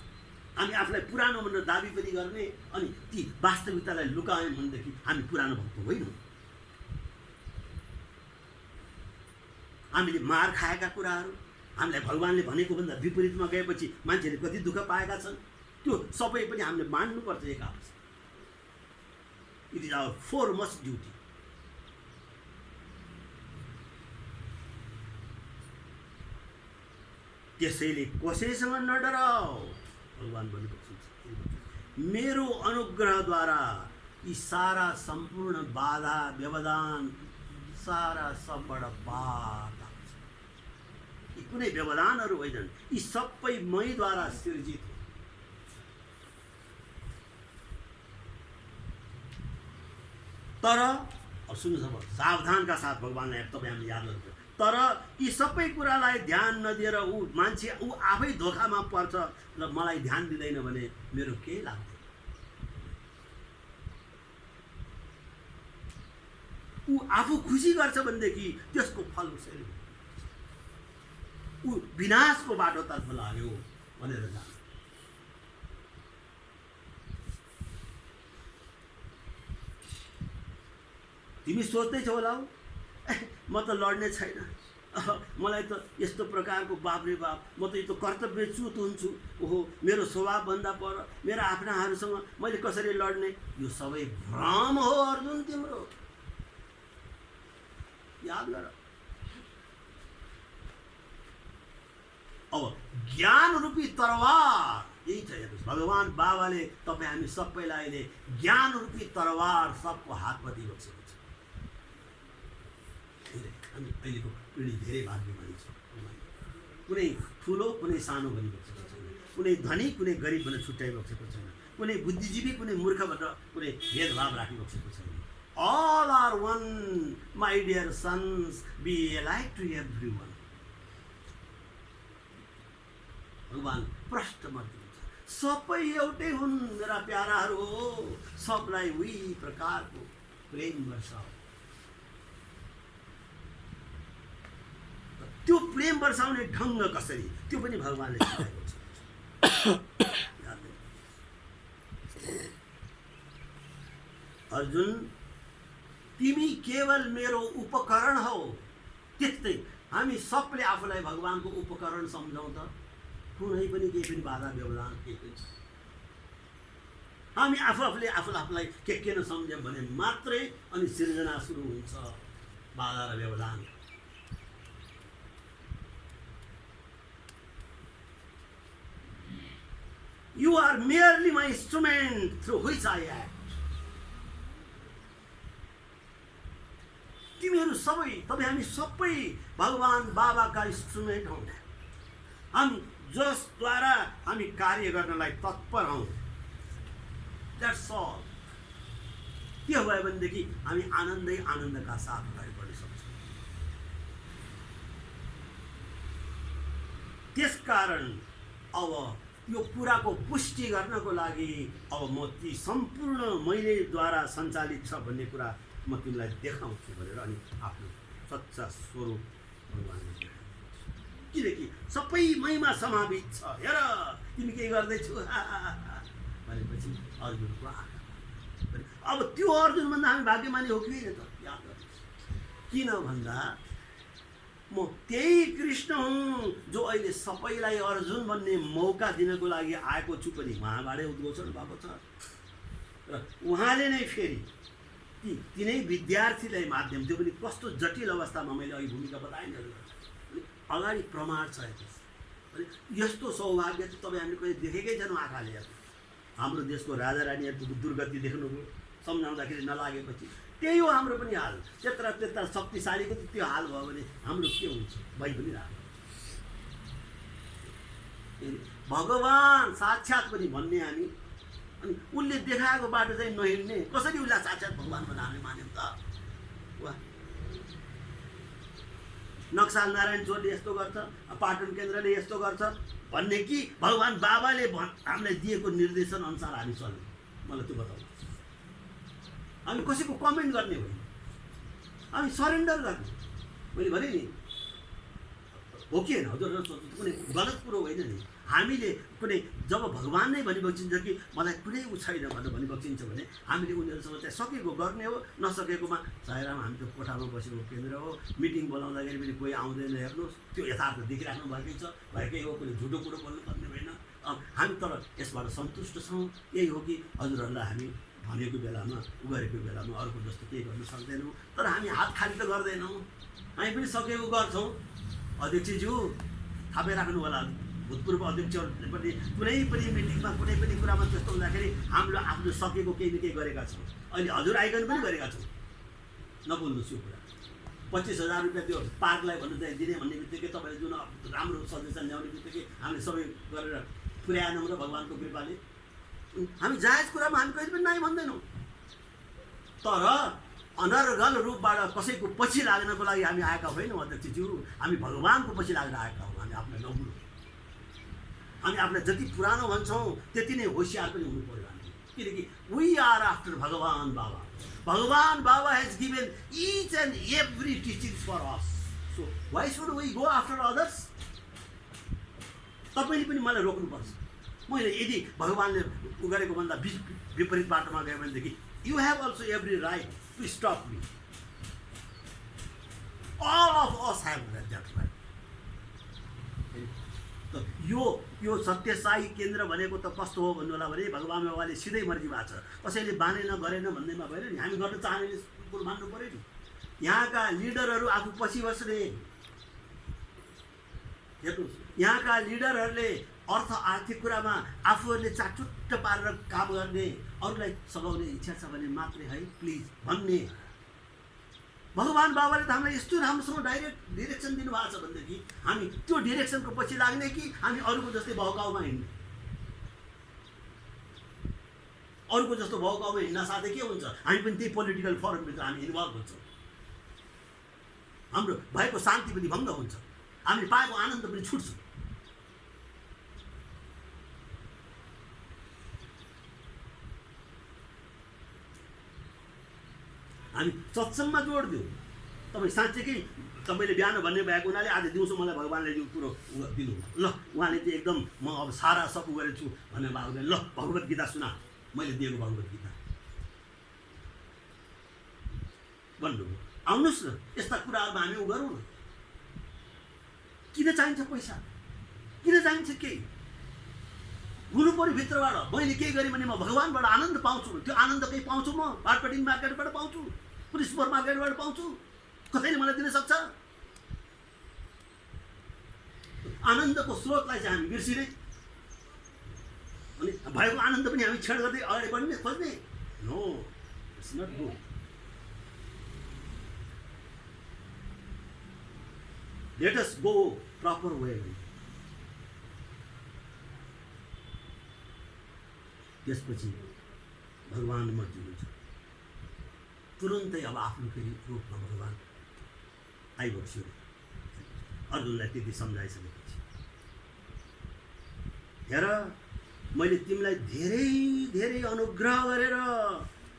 हामी आफूलाई पुरानो भनेर दाबी पनि गर्ने अनि ती वास्तविकतालाई लुकायौँ भनेदेखि हामी पुरानो भएको होइनौँ। हामीले मार खाएका कुराहरू, हामीलाई भगवानले भनेको भन्दा विपरीतमा गएपछि मान्छेले कति दुःख पाएका छन्, त्यो सबै पनि हामीले मान्नुपर्छ एक आपस। It is our foremost duty. त्यसैले कसैसँग नडराओ, भगवान भनेको मेरो अनुग्रहद्वारा यी सारा सम्पूर्ण बाधा व्यवधान सारा सबबाट पार लाग्छ। यी कुनै व्यवधानहरू होइनन्, यी सबै मैद्वारा सिर्जित हो। तर अब सुन्नुहोस्, अब सावधानका साथ भगवानलाई तपाईँ हामीले याद गर्नुपर्छ। तर यी सबै कुरालाई ध्यान नदिएर मान्छे आफै धोकामा पर्छ र मलाई ध्यान दिँदैन भने मेरो केही लाग्दैन। आफू खुसी गर्छ भनेदेखि त्यसको फल उसैले विनाशको बाटोतर्फ लाग्यो भनेर जान्छ। तिमी सोच्दैछौ होला म त लड्ने छैन, मलाई त यस्तो प्रकारको बाप रे बाप, म त यो कर्तव्यच्युत हुन्छु, ओहो मेरो स्वभावभन्दा पर मेरा आफ्नाहरूसँग मैले कसरी लड्ने। यो सबै भ्रम हो अर्जुन तिम्रो, याद गर। अब ज्ञान रूपी तरवार यही छ हेर्नुहोस्, भगवान बाबाले तपाईँ हामी सबैलाई अहिले ज्ञान रूपी तरवार सबको हातमा दिइबसेको छ। हामी अहिलेको पिँढी धेरै भाग्यमानी छ। कुनै ठुलो कुनै सानो भनिबसेको छैन, कुनै धनी कुनै गरिब भनेर छुट्याइबसेको छैन, कुनै बुद्धिजीवी कुनै मूर्ख भनेर कुनै भेदभाव राखिबसेको छैन। All are one, my dear sons, be alike to everyone. भगवान प्रष्ट मत दिन्छ, सबै एउटै हुन् मेरा प्याराहरू हो, सबलाई उही प्रकारको प्रेम वर्षाऊ। त्यो प्रेम वर्षाउने ढङ्ग कसरी, त्यो पनि भगवानले सिकाएको छ। अर्जुन तिमी केवल मेरो उपकरण हौ। त्यस्तै हामी सबले आफूलाई भगवानको उपकरण सम्झौँ त कुनै पनि केही पनि बाधा व्यवधान केही पनि छ। हामी आफूले आफूलाई के नसम्झ्यौँ भने मात्रै अनि सृजना सुरु हुन्छ, बाधा र व्यवधान। You are merely my instrument through which I act. तिमीहरू सबै, तपाईँ हामी सबै भगवान बाबाका इन्स्ट्रुमेन्ट हौँ। हामी जसद्वारा हामी कार्य गर्नलाई तत्पर हौँ। That's all. त्यो भयो भनेदेखि हामी आनन्दका साथ अगाडि बढ्न सक्छौँ। त्यसकारण अब यो कुराको पुष्टि गर्नको लागि अब म ती सम्पूर्ण मैलेद्वारा सञ्चालित छ भन्ने कुरा म तिमीलाई देखाउँछु भनेर अनि आफ्नो सच्चा स्वरूप भगवानले देखाउँछ। किनकि सबै मैमा समावित छ। हेर तिमी के गर्दैछौ भनेपछि अर्जुनको आँखा। अब त्यो अर्जुनभन्दा हामी भाग्यमानी हो कि होइन त? याद गर्नुहोस्, किन भन्दा म त्यही कृष्ण हुँ जो अहिले सबैलाई अर्जुन भन्ने मौका दिनको लागि आएको छु पनि उहाँबाटै उद्घोषण भएको छ। र उहाँले नै फेरि तिनै विद्यार्थीलाई माध्यम, त्यो पनि कस्तो जटिल अवस्थामा, मैले अघि भूमिका बताएँ नि, अगाडि प्रमाण छ। यस्तो सौभाग्य चाहिँ तपाईँ हामीले कहिले देखेकै छैनौँ आँखाले। हाम्रो देशको राजा रानीहरूको दुर्गति देख्नुभयो, सम्झाउँदाखेरि नलागेपछि। त्यही हो हाम्रो पनि हाल। त्यत्र शक्तिशालीको त्यो हाल भयो भने हाम्रो के हुन्छ? भइ पनि राम्रो। भगवान् साक्षात् पनि भन्ने हामी, अनि उसले देखाएको बाटो चाहिँ नहिँड्ने, कसरी उसलाई साक्षात् भगवान् भनेर हामीले मान्यौँ त? वाह! नक्साल नारायण चोरले यस्तो गर्छ, पाटन केन्द्रले यस्तो गर्छ भन्ने कि भगवान् बाबाले हामीलाई दिएको निर्देशन अनुसार हामी चल्ने? मलाई त्यो बताउनु। हामी कसैको कमेन्ट गर्ने होइन, हामी सरेन्डर गर्ने। मैले भने नि, हो कि होइन हजुर, कुनै गलत कुरो होइन नि। हामीले कुनै जब भगवान् नै भनी बक्सिन्छ कि मलाई कुनै उ छैन भनेर भनी बक्सिन्छ भने हामीले उनीहरूसँग चाहिँ सकेको गर्ने हो। नसकेकोमा सायराम हामी त कोठामा बसेको केन्द्र हो, मिटिङ बोलाउँदाखेरि पनि कोही आउँदैन। हेर्नुहोस्, त्यो यथार्थ देखिराख्नु भएकै छ, भएकै हो। कुनै झुटो कुरो बोल्नुपर्ने होइन। हामी तर यसबाट सन्तुष्ट छौँ। यही हो कि हजुरहरूलाई हामी भनेको बेलामा, उ गरेको बेलामा अर्को जस्तो केही गर्न सक्दैनौँ। तर हामी हात खाली त गर्दैनौँ, हामी पनि सकेको गर्छौँ। अध्यक्षज्यू थापै राख्नु होला, भूतपूर्व अध्यक्षहरूले पनि कुनै पनि मिटिङमा, कुनै पनि कुरामा त्यस्तो हुँदाखेरि हाम्रो आफ्नो सकेको केही न केही गरेका छौँ। अहिले हजुर आइकन पनि गरेका छौँ। नबोल्नुहोस् यो कुरा। 25,000 रुपियाँ त्यो पार्कलाई भन्नु चाहिँ दिने भन्ने बित्तिकै तपाईँले जुन राम्रो सजेसन ल्याउने बित्तिकै हामीले सबै गरेर पुर्याएनौँ र भगवान्को कृपाले। हामी जायज कुरामा हामी कहिले पनि नाइ भन्दैनौँ। तर अनर्गल रूपबाट कसैको पछि लाग्नको लागि हामी आएका होइनौँ अध्यक्षज्यू। हामी भगवान्को पछि लागेर आएका हौँ। हामी आफूलाई नभुलौँ। हामी आफूलाई जति पुरानो भन्छौँ त्यति नै होसियार पनि हुनु पर्यो हामी। किनकि वी आर आफ्टर भगवान् बाबा। भगवान् बाबा has given each and every teachings for us. So why should we go after others? तपाईँले पनि मलाई रोक्नुपर्छ। मैले यदि भगवान्ले उ गरेको भन्दा विपरीत बाटोमा गयो भनेदेखि you have also every right to stop me. All of us have that right. यो सत्यसाई केन्द्र भनेको त कस्तो हो भन्नु होला भने भगवान् बाबाले सिधै मर्जी भएको छ। कसैले बानेन गरेन भन्दैमा भएन नि, हामी गर्न चाहने कुरो मान्नु पऱ्यो नि। यहाँका लिडरहरू आफू पछि बस्ने, हेर्नुहोस्, यहाँका लिडरहरूले अर्थ आर्थिक कुरामा आफूहरूले चाटुट्ट पारेर काम गर्ने, अरूलाई सघाउने इच्छा छ भने मात्रै है प्लिज भन्ने। भगवान् बाबाले त हामीलाई यस्तो राम्रोसँग डाइरेक्ट डिरेक्सन दिनुभएको छ भनेदेखि हामी त्यो डिरेक्सनको पछि लाग्ने कि हामी अरूको जस्तै भौकाउमा हिँड्ने? अरूको जस्तो भौकाउमा हिँड्न साथै के हुन्छ? हामी पनि त्यही पोलिटिकल फरमभित्र हामी इन्भल्भ हुन्छौँ। हाम्रो भएको शान्ति पनि भङ्ग हुन्छ, हामीले पाएको आनन्द पनि छुट्छ। हामी सत्सङमा जोड दिउँ। तपाईँ साँच्चैकै तपाईँले बिहान भन्ने भएको हुनाले आज दिउँसो मलाई भगवान्ले यो कुरो दिनु, ल उहाँले चाहिँ एकदम म अब सारा सबै गरेछु भन्ने भावले ल भगवत गीता सुना, मैले दिएको भगवत गीता भन्नुभयो। आउनुहोस् न, यस्ता कुराहरूमा हामी उ गरौँ न। किन चाहिन्छ पैसा? किन चाहिन्छ केही? हुनु पऱ्यो भित्रबाट। मैले केही गरेँ भने म भगवान्बाट आनन्द पाउँछु। त्यो आनन्द केही पाउँछु म बाटपटिङ मार्केटबाट पाउँछु, कुनै सुपर मार्केटबाट पाउँछु, कसैले मलाई दिन सक्छ? आनन्दको स्रोतलाई चाहिँ हामी बिर्सिने अनि भएको आनन्द पनि हामी छेड गर्दै अगाडि बढ्ने खोज्ने? No, it's not good. Let us go proper way. त्यसपछि भगवान् मर्जी हुन्छ। तुरुन्तै अब आफ्नो फेरि रूपमा भगवान् आइबक्स्यो। अर्जुनलाई त्यति सम्झाइसकेपछि, हेर मैले तिमीलाई धेरै धेरै अनुग्रह गरेर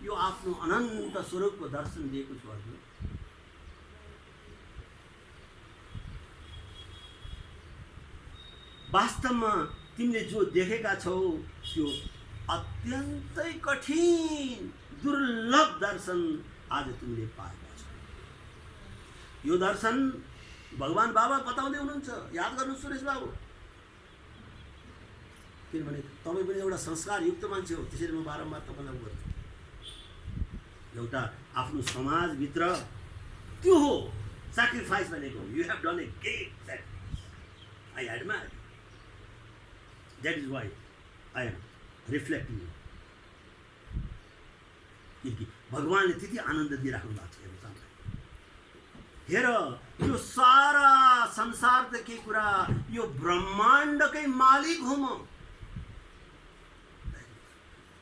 यो आफ्नो अनन्त स्वरूपको दर्शन दिएको छु अर्जुन। वास्तवमा तिमीले जो देखेका छौ त्यो अत्यन्तै कठिन दुर्लभ दर्शन आज तिमीले पाएका छौ। यो दर्शन भगवान बाबा बताउँदै हुनुहुन्छ, याद गर्नु सुरेश बाबु। किनभने तपाईँ पनि एउटा संस्कारयुक्त मान्छे हो, त्यसरी म बारम्बार तपाईँलाई गर्छु। एउटा आफ्नो समाजभित्र त्यो हो सेक्रिफाइस भनेको। You have done a great sacrifice, I admire, that is why I am reflecting. किनकि भगवान्ले त्यति आनन्द दिइराख्नु भएको छ। हेर, यो सारा संसारकै कुरा, यो ब्रह्माण्डकै मालिक हुँ म।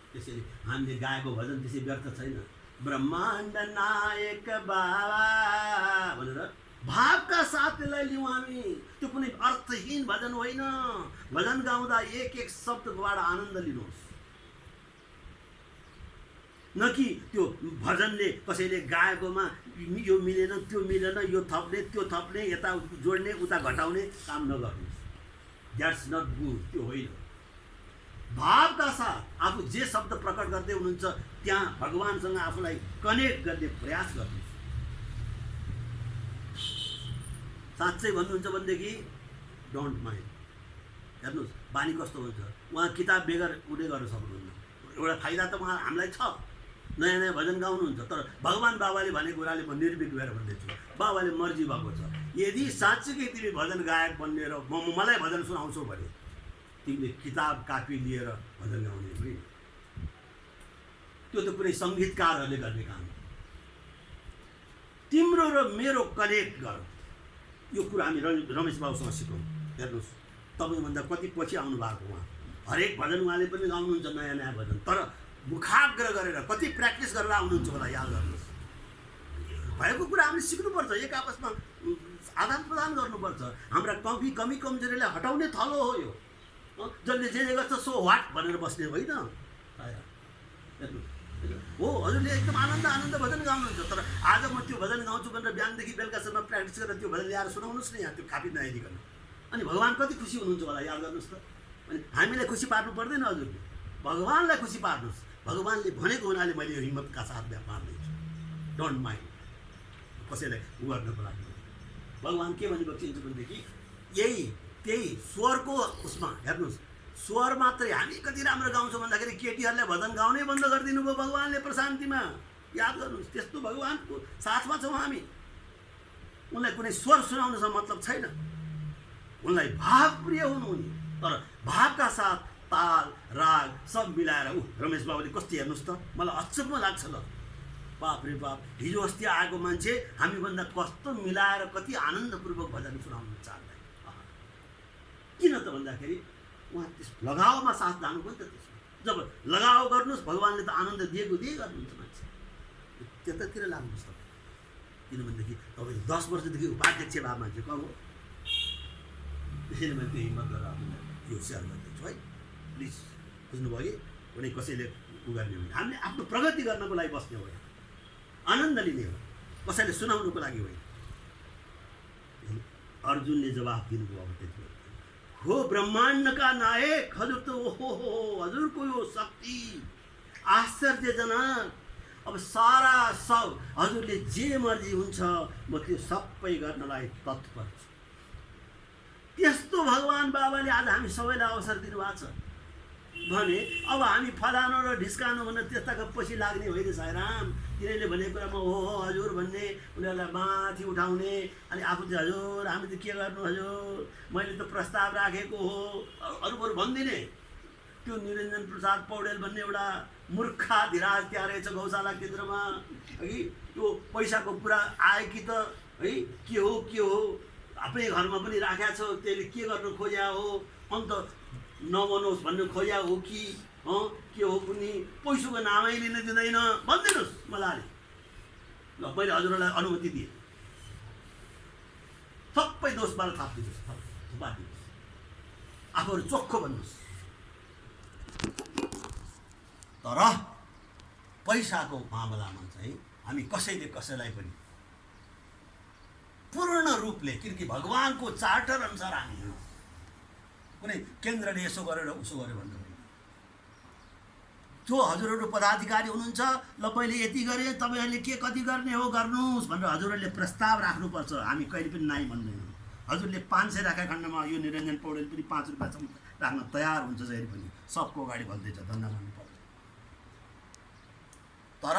त्यसैले हामीले गाएको भजन त्यसै व्यर्थ छैन, ब्रह्माण्ड नायक बाबा भनेर भावका साथ त्यसलाई लिउँ हामी। त्यो कुनै अर्थहीन भजन होइन। भजन गाउँदा एक एक शब्दबाट आनन्द लिनुहोस्, न कि त्यो भजनले कसैले गाएकोमा यो मिलेन, त्यो मिलेन, यो थप्ने, त्यो थप्ने, यता जोड्ने, उता घटाउने काम नगर्नुहोस्। That's not good. त्यो होइन। भावका साथ आफू जे शब्द प्रकट गर्दै हुनुहुन्छ त्यहाँ भगवान्सँग आफूलाई कनेक्ट गर्ने प्रयास गर्नुहोस्। साँच्चै भन्नुहुन्छ भनेदेखि डोन्ट माइन्ड। हेर्नुहोस् बानी कस्तो हुन्छ, उहाँ किताब बेगर उडे गर्न सक्नुहुन्न। एउटा फाइदा त उहाँ हामीलाई छ, नयाँ नयाँ भजन गाउनुहुन्छ। तर भगवान् बाबाले भनेको कुराले म निर्भीक भएर भन्दैछु, बाबाले मर्जी भएको छ। यदि साँच्चीकै तिमी भजन गायक बन्ने र मलाई भजन सुनाउँछौ भने तिमीले किताब कापी लिएर भजन गाउने होइन। त्यो त कुनै सङ्गीतकारहरूले गर्ने काम हो। तिम्रो र मेरो कनेक्ट गर। यो कुरा हामी रमेश बाबुसँग सिकौँ। हेर्नुहोस् तपाईँभन्दा कति पछि आउनु भएको उहाँ, हरेक भजन उहाँले पनि गाउनुहुन्छ, नयाँ नयाँ भजन। तर मुखाग्र गरेर कति प्र्याक्टिस गरेर आउनुहुन्छ होला, याद गर्नुहोस्। भएको कुरा हामीले सिक्नुपर्छ, एक आपसमा आदान प्रदान गर्नुपर्छ। हाम्रा कमी कमजोरीलाई हटाउने थलो हो यो। जसले जे गर्छ सो वाट भनेर बस्ने होइन। हो, हजुरले एकदम आनन्द भजन गाउनुहुन्छ, तर आज म त्यो भजन गाउँछु भनेर बिहानदेखि बेलुकासम्म प्र्याक्टिस गरेर त्यो भजन ल्याएर सुनाउनुहोस् न यहाँ, त्यो खापी नआइदिकन। अनि भगवान् कति खुसी हुनुहुन्छ होला, याद गर्नुहोस् त। अनि हामीलाई खुसी पार्नु पर्दैन हजुरले, भगवान्लाई खुसी पार्नुहोस्। भगवान्ले भनेको हुनाले मैले यो हिम्मतका साथ पार्दैछु। डोन्ट माइन्ड कसैलाई उ गर्नको लागि। भगवान् के भनेको चिन्छु भनेदेखि त्यही स्वरको उसमा हेर्नुहोस्, स्वर मात्रै। हामी कति राम्रो गाउँछौँ भन्दाखेरि केटीहरूले भजन गाउनै बन्द गरिदिनु भयो भगवान्ले प्रशान्तिमा। याद गर्नुहोस्, त्यस्तो भगवान्को साथमा छौँ हामी। उनलाई कुनै स्वर सुनाउनुसँग मतलब छैन, उनलाई भावप्रिय हुनु नि। तर भावका साथ ताल राग सब मिलाएर रमेश बाबुले कस्तो, हेर्नुहोस् त, मलाई अचम्म लाग्छ। ल बाप रे बाप, हिजो अस्ति आएको मान्छे हामीभन्दा कस्तो मिलाएर कति आनन्दपूर्वक भजन सुनाउनु चाहन्छ। किन त भन्दाखेरि उहाँ त्यस लगावमा साथ जानु पनि त। त्यसमा जब लगाव गर्नुहोस्, भगवान्ले त आनन्द दिए गर्नुहुन्छ मान्छे, त्यतातिर लाग्नुहोस् त। किनभनेदेखि तपाईँले 10 वर्षदेखि उपाध्यक्ष भए मान्छे कम हो। त्यसैले मैले त्यो हिम्मत गरेर आफूलाई यो सेयर गर्दैछु है। प्लिज बुझ्नुभयो कि कुनै कसैले उ गर्ने होइन। हामीले आफ्नो प्रगति गर्नको लागि बस्ने होइन, आनन्द लिने हो, कसैले सुनाउनुको लागि होइन। अर्जुनले जवाफ दिनुभयो अब त्यति हो, ब्रह्माण्डका नायक हजुर त ओहो हजुरको यो शक्ति आश्चर्यजनक। अब सारा सब हजुरले जे मर्जी हुन्छ म त्यो सबै गर्नलाई तत्पर छु। त्यस्तो भगवान् बाबाले आज हामी सबैलाई अवसर दिनुभएको छ भने अब हामी फलानु र ढिस्कानु भनेर त्यस्ताको पछि लाग्ने होइन। साईराम तिनीहरूले भनेको कुरामा हो हजुर भन्ने, उनीहरूलाई माथि उठाउने, अनि आफू चाहिँ हजुर हामी त के गर्नु हजुर, मैले त प्रस्ताव राखेको हो अरूहरू भनिदिने। त्यो निरञ्जन प्रसाद पौडेल भन्ने एउटा मूर्खाधिराज त्यहाँ रहेछ गौशाला केन्द्रमा है। त्यो पैसाको कुरा आयो कि त है, के हो आफ्नै घरमा पनि राखेको छ, त्यसले के गर्नु खोज्या हो, अन्त नबनोस् भन्नु खोज्या हो कि के हो कुनै पैसाको नामै लिन दिँदैन भनिदिनुहोस् मलाई। ल मैले हजुरलाई अनुमति दिएँ, सबै दोषबाट थापिदिनुहोस्, थुपारिदिनुहोस्, आफूहरू चोखो भन्नुहोस्। तर पैसाको मामलामा चाहिँ हामी कसैले कसैलाई पनि पूर्ण रूपले, किनकि भगवान्को चार्टर अनुसार हामी कुनै केन्द्रले यसो गरेर उसो गर्यो भन्नु होइन। जो हजुरहरू पदाधिकारी हुनुहुन्छ, ल मैले यति गरेँ, तपाईँहरूले के कति गर्ने हो गर्नुहोस् भनेर हजुरहरूले प्रस्ताव राख्नुपर्छ। हामी कहिले पनि नाइ भन्दैनौँ। हजुरले 500 राखेको खण्डमा यो निरञ्जन पौडेल पनि 5 रुपियाँसम्म राख्न तयार हुन्छ, जहिले पनि सबको अगाडि भन्दैछ, धन्दा भन्नु पर्छ। तर